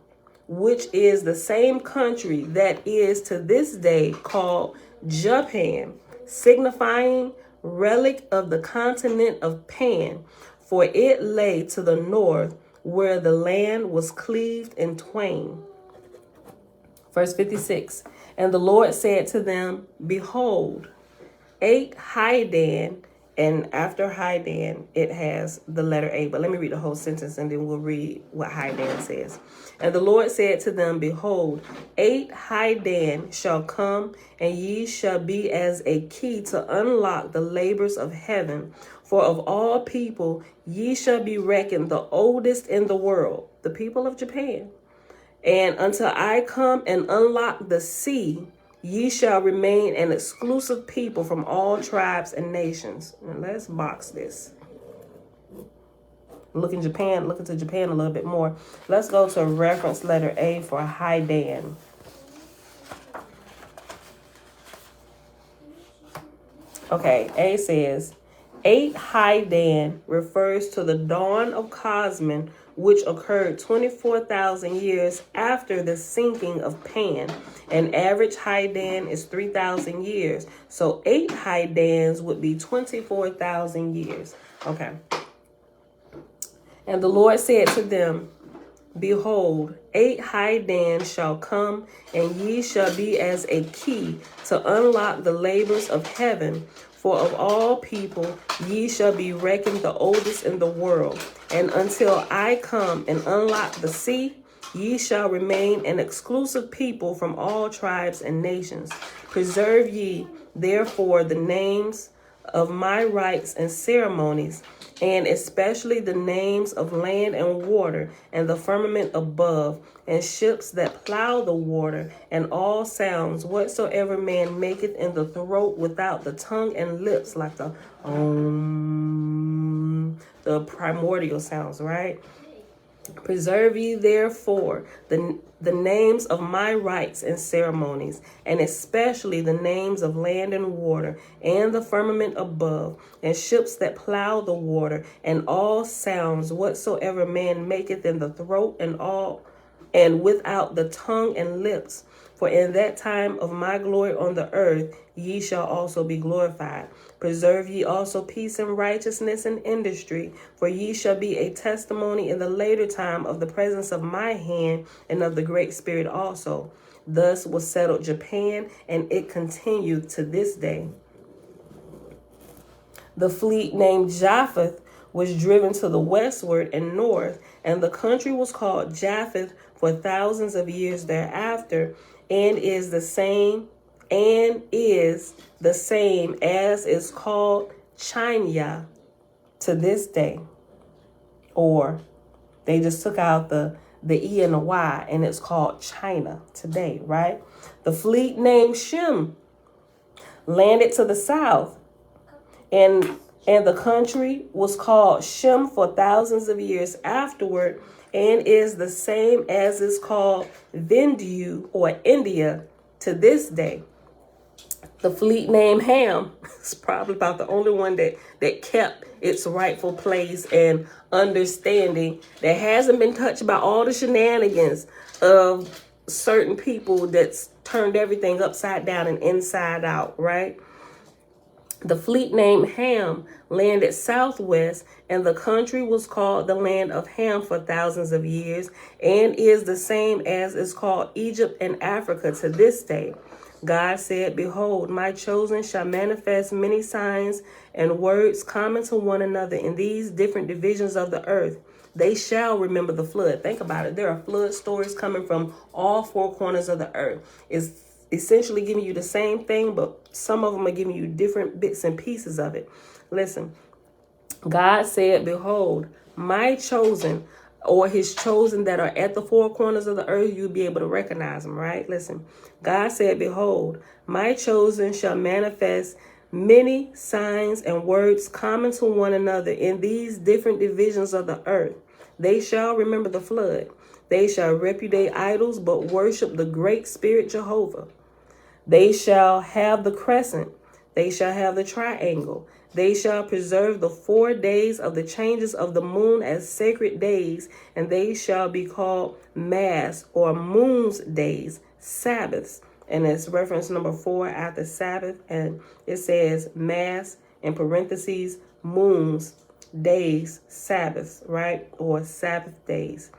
which is the same country that is to this day called Japan, signifying relic of the continent of Pan, for it lay to the north where the land was cleaved in twain. Verse 56, and the Lord said to them, behold, 8 Hydan, and after Hydan, it has the letter A. But let me read the whole sentence and then we'll read what Hydan says. And the Lord said to them, behold, 8 Hydan shall come, and ye shall be as a key to unlock the labors of heaven. For of all people, ye shall be reckoned the oldest in the world, the people of Japan. And until I come and unlock the sea, ye shall remain an exclusive people from all tribes and nations. Now let's box this. Look into Japan a little bit more. Let's go to reference letter A for Hydan. Okay, A says, 8 Hydan refers to the dawn of Cosmos, which occurred 24,000 years after the sinking of Pan. An average Hydan is 3,000 years. So 8 Hydans would be 24,000 years. Okay. And the Lord said to them, behold, 8 Hydans shall come, and ye shall be as a key to unlock the labors of heaven. For of all people, ye shall be reckoned the oldest in the world. And until I come and unlock the sea, ye shall remain an exclusive people from all tribes and nations. Preserve ye, therefore, the names of my rites and ceremonies, and especially the names of land and water, and the firmament above, and ships that plow the water, and all sounds whatsoever man maketh in the throat without the tongue and lips, like the the primordial sounds, right? Preserve ye therefore the names of my rites and ceremonies, and especially the names of land and water, and the firmament above, and ships that plow the water, and all sounds whatsoever man maketh in the throat, and without the tongue and lips. For in that time of my glory on the earth, ye shall also be glorified. Preserve ye also peace and righteousness and industry, for ye shall be a testimony in the later time of the presence of my hand and of the Great Spirit also. Thus was settled Japan, and it continued to this day. The fleet named Japheth was driven to the westward and north, and the country was called Japheth for thousands of years thereafter, and is the same as is called China to this day. Or they just took out the E and the Y, and it's called China today, right? The fleet named Shem landed to the south, and the country was called Shem for thousands of years afterward, and is the same as is called Vindu or India to this day. The fleet named Ham is probably about the only one that kept its rightful place and understanding, that hasn't been touched by all the shenanigans of certain people that's turned everything upside down and inside out, right? The fleet named Ham landed southwest, and the country was called the land of Ham for thousands of years, and is the same as is called Egypt and Africa to this day. God said, behold, my chosen shall manifest many signs and words common to one another in these different divisions of the earth. They shall remember the flood. Think about it. There are flood stories coming from all four corners of the earth. It's essentially giving you the same thing, but some of them are giving you different bits and pieces of it. Listen, God said, behold, my chosen, or his chosen that are at the four corners of the earth, you'll be able to recognize them, right? Listen, God said, behold, my chosen shall manifest many signs and words common to one another in these different divisions of the earth. They shall remember the flood. They shall repudiate idols, but worship the great spirit Jehovah. They shall have the crescent. They shall have the triangle. They shall preserve the 4 days of the changes of the moon as sacred days, and they shall be called Mass or Moon's days, Sabbaths. And it's reference number 4 after Sabbath, and it says Mass in parentheses, moons, days, Sabbaths, right? Or Sabbath days.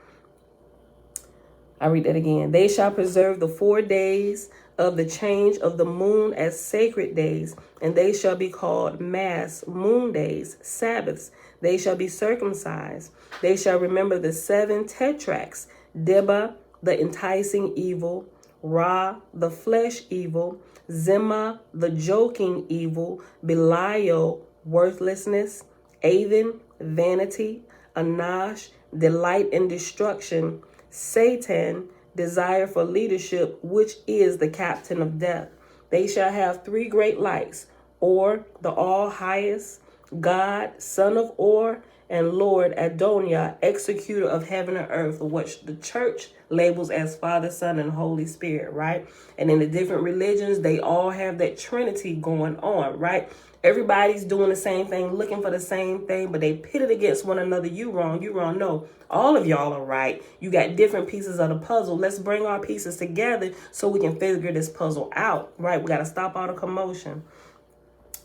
I read that again. They shall preserve the 4 days of the change of the moon as sacred days, and they shall be called Mass, moon days, Sabbaths. They shall be circumcised. They shall remember the 7 tetrachs, Deba, the enticing evil, Ra, the flesh evil, Zimma, the joking evil, Belial, worthlessness, Avon, vanity, Anash, delight in destruction, Satan, desire for leadership, which is the captain of death. They shall have 3 great lights, Or, the all-highest, God, son of Or, and Lord Adonai, executor of heaven and earth, which the church labels as Father, Son, and Holy Spirit, right? And in the different religions, they all have that Trinity going on, right? Everybody's doing the same thing, looking for the same thing, but they pitted against one another. You wrong, you wrong. No, all of y'all are right. You got different pieces of the puzzle. Let's bring our pieces together so we can figure this puzzle out, right? We got to stop all the commotion.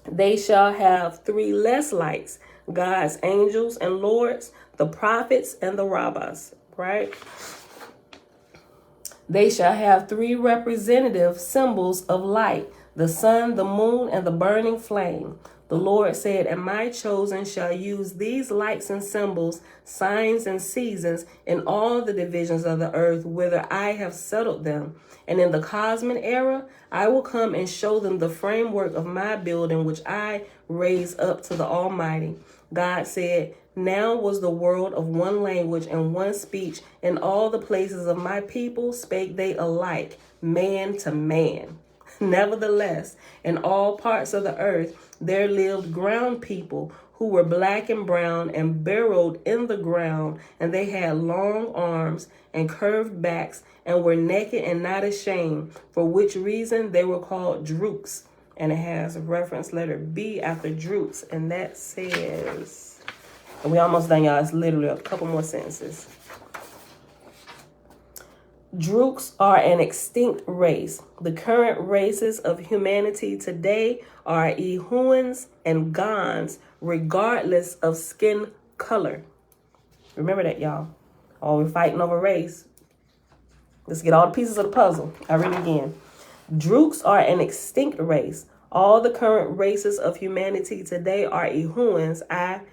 They shall have 3 less lights, God's angels and lords, the prophets and the rabbis, right? They shall have 3 representative symbols of light, the sun, the moon, and the burning flame. The Lord said, and my chosen shall use these lights and symbols, signs and seasons in all the divisions of the earth, whither I have settled them. And in the cosmic era, I will come and show them the framework of my building, which I raise up to the Almighty. God said, now was the world of one language and one speech, and all the places of my people spake they alike, man to man. Nevertheless, in all parts of the earth, there lived ground people who were black and brown and burrowed in the ground, and they had long arms and curved backs and were naked and not ashamed, for which reason they were called drooks. And it has a reference letter B after drooks, and that says, and we almost done, y'all. It's literally a couple more sentences. Drooks are an extinct race. The current races of humanity today are Ehuans and Gons, regardless of skin color. Remember that, y'all. Oh, we're fighting over race. Let's get all the pieces of the puzzle. I read it again. Drooks are an extinct race. All the current races of humanity today are Ehuans, I''Huans,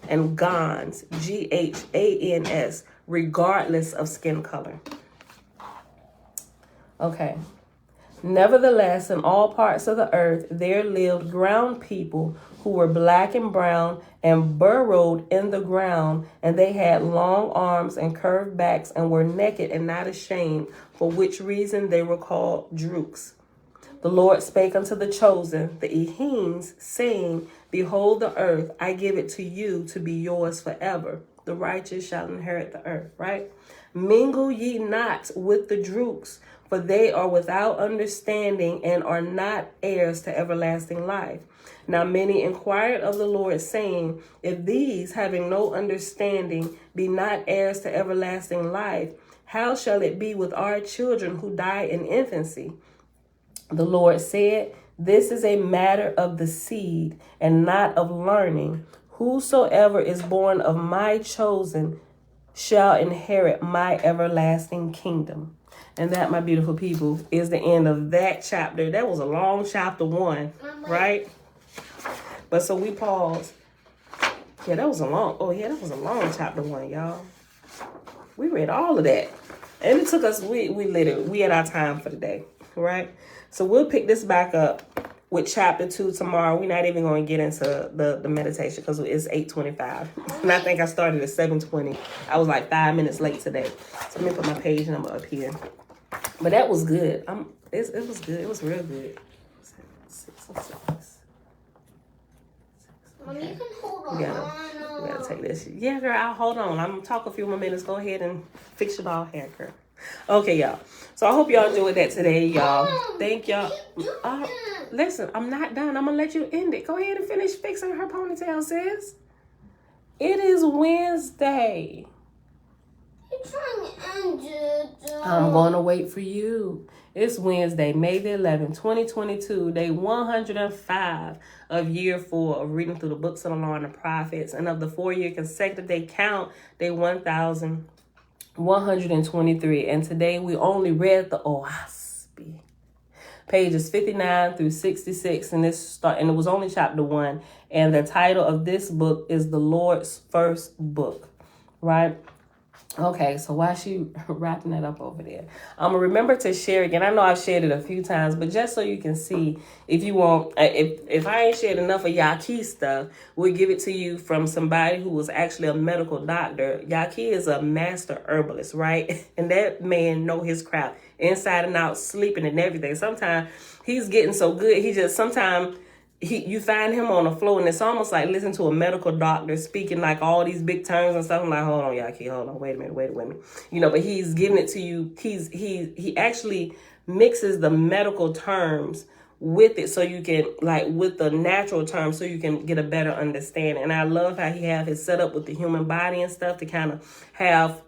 and Gons, Ghans, regardless of skin color. Okay. Nevertheless, in all parts of the earth, there lived ground people who were black and brown and burrowed in the ground, and they had long arms and curved backs and were naked and not ashamed, for which reason they were called drooks. The Lord spake unto the chosen, the Ehims, saying, behold the earth, I give it to you to be yours forever. The righteous shall inherit the earth, right? Mingle ye not with the drooks, for they are without understanding and are not heirs to everlasting life. Now many inquired of the Lord, saying, if these, having no understanding, be not heirs to everlasting life, how shall it be with our children who die in infancy? The Lord said, this is a matter of the seed and not of learning. Whosoever is born of my chosen shall inherit my everlasting kingdom. And that, my beautiful people, is the end of that chapter. That was a long chapter 1, right? But so we paused. Yeah, that was a long chapter 1, y'all. We read all of that. And it took us, we had our time for the day, right? So we'll pick this back up with chapter 2 tomorrow. We're not even going to get into the meditation because it's 8:25. And I think I started at 7:20. I was like 5 minutes late today. So let me put my page number up here. But that was good. It was good. It was real good. 6 and 6. Mom, you can hold on. We gotta take this. Yeah, girl, I'll hold on. I'm going to talk a few more minutes. Go ahead and fix your bald hair, girl. Okay, y'all. So I hope y'all enjoyed that today, y'all. Thank y'all. Listen, I'm not done. I'm going to let you end it. Go ahead and finish fixing her ponytail, sis. It is Wednesday. You're trying to end it. I'm going to wait for you. It's Wednesday, May the 11th, 2022, day 105 of year 4 of reading through the books of the law and the prophets. And of the 4-year consecutive day count, day 1,123. And today we only read the Oahspe, pages 59 through 66. And it was only chapter 1. And the title of this book is The Lord's First Book, right? Okay, so while she wrapping that up over there, I'm gonna remember to share again. I know I've shared it a few times, but just so you can see, if you want, if I ain't shared enough of Yaki stuff, we'll give it to you from somebody who was actually a medical doctor. Yaki is a master herbalist, right? And that man know his crap inside and out, sleeping and everything. Sometimes he's getting so good, you find him on the floor, and it's almost like listening to a medical doctor speaking like all these big terms and stuff. I'm like, hold on, Yaki, hold on, wait a minute. But he's giving it to you. He actually mixes the medical terms with it so you can, like, with the natural terms so you can get a better understanding. And I love how he have his setup with the human body and stuff to kind of have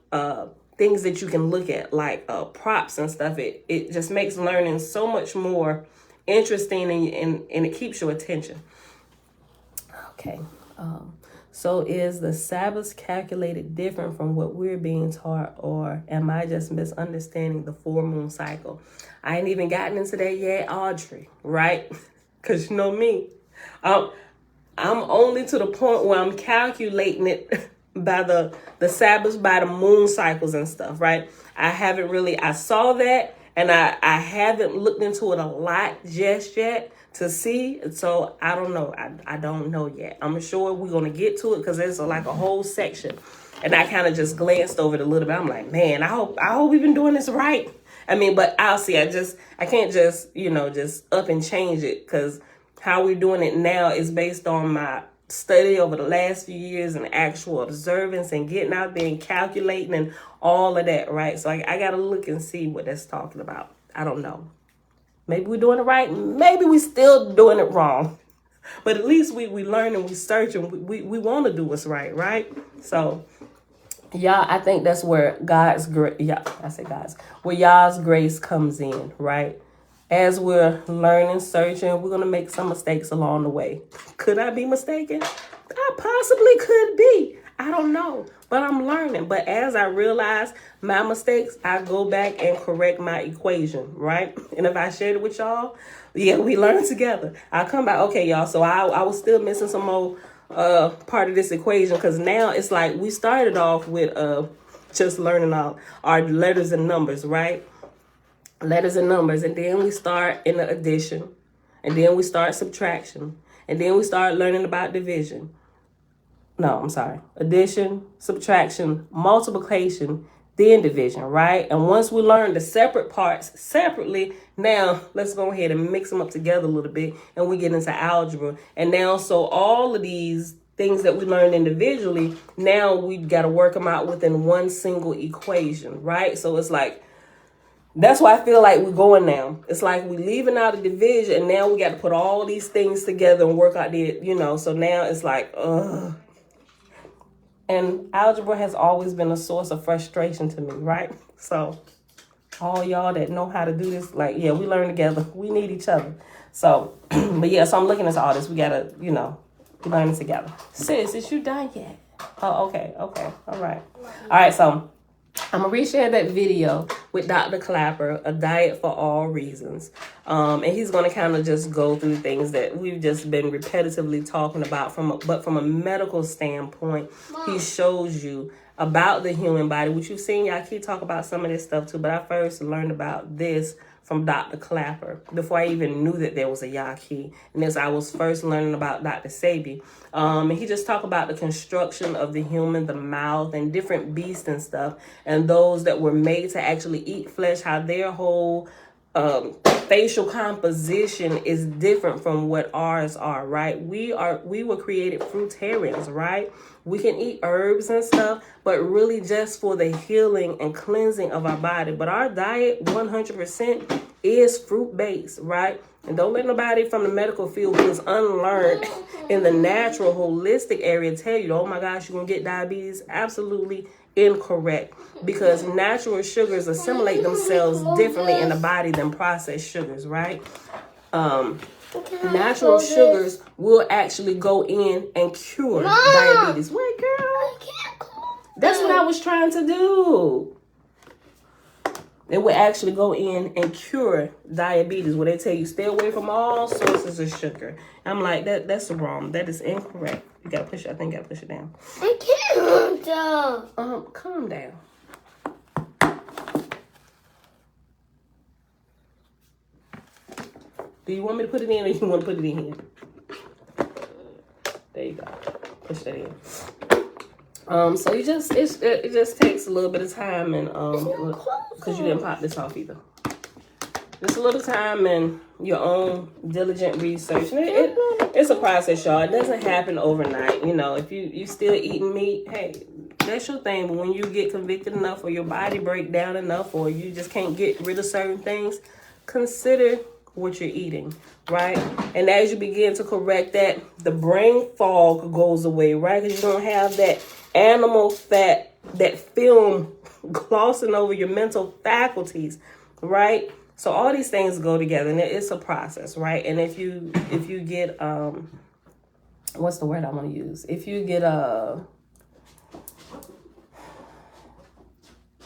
things that you can look at, like props and stuff. It just makes learning so much more interesting, and it keeps your attention. Okay. So is the Sabbath calculated different from what we're being taught, or am I just misunderstanding the 4-moon cycle? I ain't even gotten into that yet, Audrey, right? Because you know me. I'm only to the point where I'm calculating it by the Sabbath, by the moon cycles and stuff, right? I saw that, and I haven't looked into it a lot just yet to see. So I don't know. I don't know yet. I'm sure we're going to get to it because there's like a whole section. And I kind of just glanced over it a little bit. I'm like, man, I hope we've been doing this right. I mean, but I'll see. I can't just, just up and change it, because how we're doing it now is based on my study over the last few years and actual observance and getting out there and calculating and all of that, right? So I got to look and see what that's talking about. I don't know. Maybe we're doing it right. Maybe we still doing it wrong. But at least we learn and we search, and we want to do what's right? So, yeah, I think that's where where y'all's grace comes in, right? As we're learning, searching, we're going to make some mistakes along the way. Could I be mistaken? I possibly could be. I don't know. But I'm learning. But as I realize my mistakes, I go back and correct my equation, right? And if I shared it with y'all, yeah, we learn together. I come back, okay, y'all, so I was still missing some more part of this equation, because now it's like we started off with just learning our letters and numbers, right? Letters and numbers, and then we start in the addition, and then we start subtraction, and then we start learning about division. No, I'm sorry. Addition, subtraction, multiplication, then division, right? And once we learn the separate parts separately, now let's go ahead and mix them up together a little bit, and we get into algebra. And now, so all of these things that we learned individually, now we got to work them out within one single equation, right? So it's like, that's why I feel like we're going now. It's like we're leaving out a division, and now we got to put all these things together and work out the, so now it's like, ugh. And algebra has always been a source of frustration to me, right? So all y'all that know how to do this, like, yeah, we learn together. We need each other. So, but yeah, so I'm looking at all this. We got to, we learn together. Sis, is you done yet? Oh, okay. All right, so I'm going to reshare that video with Dr. Clapper, A Diet for All Reasons. And he's going to kind of just go through things that we've just been repetitively talking about, but from a medical standpoint. He shows you about the human body, which you've seen Yaki talk about some of this stuff too. But I first learned about this from Dr. Clapper before I even knew that there was a Yaki. And as I was first learning about Dr. Sebi, and he just talked about the construction of the human, the mouth, and different beasts and stuff, and those that were made to actually eat flesh, how their whole facial composition is different from what ours are, right? We were created fruitarians, right? We can eat herbs and stuff, but really just for the healing and cleansing of our body. But our diet 100% is fruit based, right? And don't let nobody from the medical field who is unlearned in the natural holistic area tell you, oh my gosh, you're gonna get diabetes. Absolutely incorrect, because natural sugars assimilate themselves differently in the body than processed sugars, right? Natural sugars will actually go in and cure diabetes. Wait, girl. That's what I was trying to do. It will actually go in and cure diabetes, where they tell you stay away from all sources of sugar. I'm like, that's wrong. That is incorrect. You gotta push it. I think you gotta push it down. I can't. Calm down. Do you want me to put it in, or you want to put it in here? There you go. Push that in. So you just it just takes a little bit of time, and because you didn't pop this off either. Just a little time and your own diligent research. And it's a process, y'all. It doesn't happen overnight. You know, if you still eating meat, hey, that's your thing. But when you get convicted enough, or your body break down enough, or you just can't get rid of certain things, consider what you're eating, right? And as you begin to correct that, the brain fog goes away, right? Because you don't have that animal fat, that film glossing over your mental faculties, right? So all these things go together, and it's a process, right? And if you get what's the word I want to use? If you get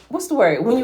what's the word? When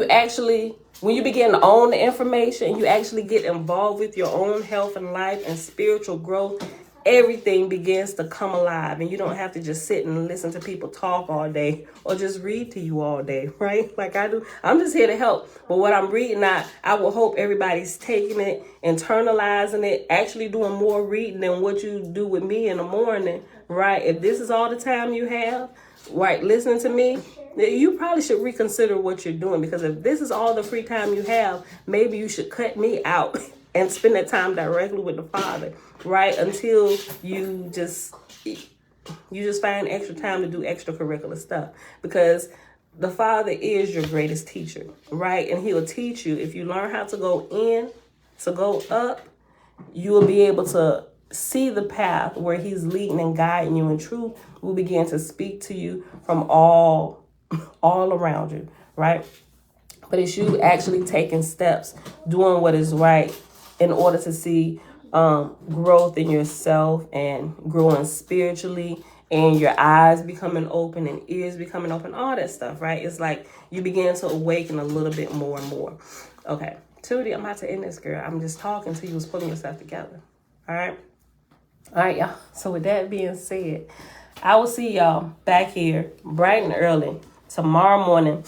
you begin to own the information, you actually get involved with your own health and life and spiritual growth, everything begins to come alive, and you don't have to just sit and listen to people talk all day or just read to you all day, right? Like I do. I'm just here to help. But what I'm reading, I will hope everybody's taking it, internalizing it, actually doing more reading than what you do with me in the morning, right? If this is all the time you have, right, listening to me, you probably should reconsider what you're doing, because if this is all the free time you have, maybe you should cut me out and spend that time directly with the Father, right? Until you just find extra time to do extracurricular stuff, because the Father is your greatest teacher, right? And he'll teach you. If you learn how to go in, to go up, you will be able to see the path where he's leading and guiding you in truth. Will begin to speak to you from all around you, right? But it's you actually taking steps, doing what is right, in order to see growth in yourself and growing spiritually, and your eyes becoming open and ears becoming open, all that stuff, right? It's like you begin to awaken a little bit more and more. Okay, Tootie, I'm about to end this, girl. I'm just talking till you was pulling yourself together. All right, y'all. So with that being said, I will see y'all back here bright and early tomorrow morning,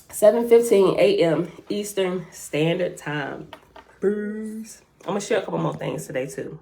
7:15 a.m. Eastern Standard Time. Bruce. I'm going to share a couple more things today, too.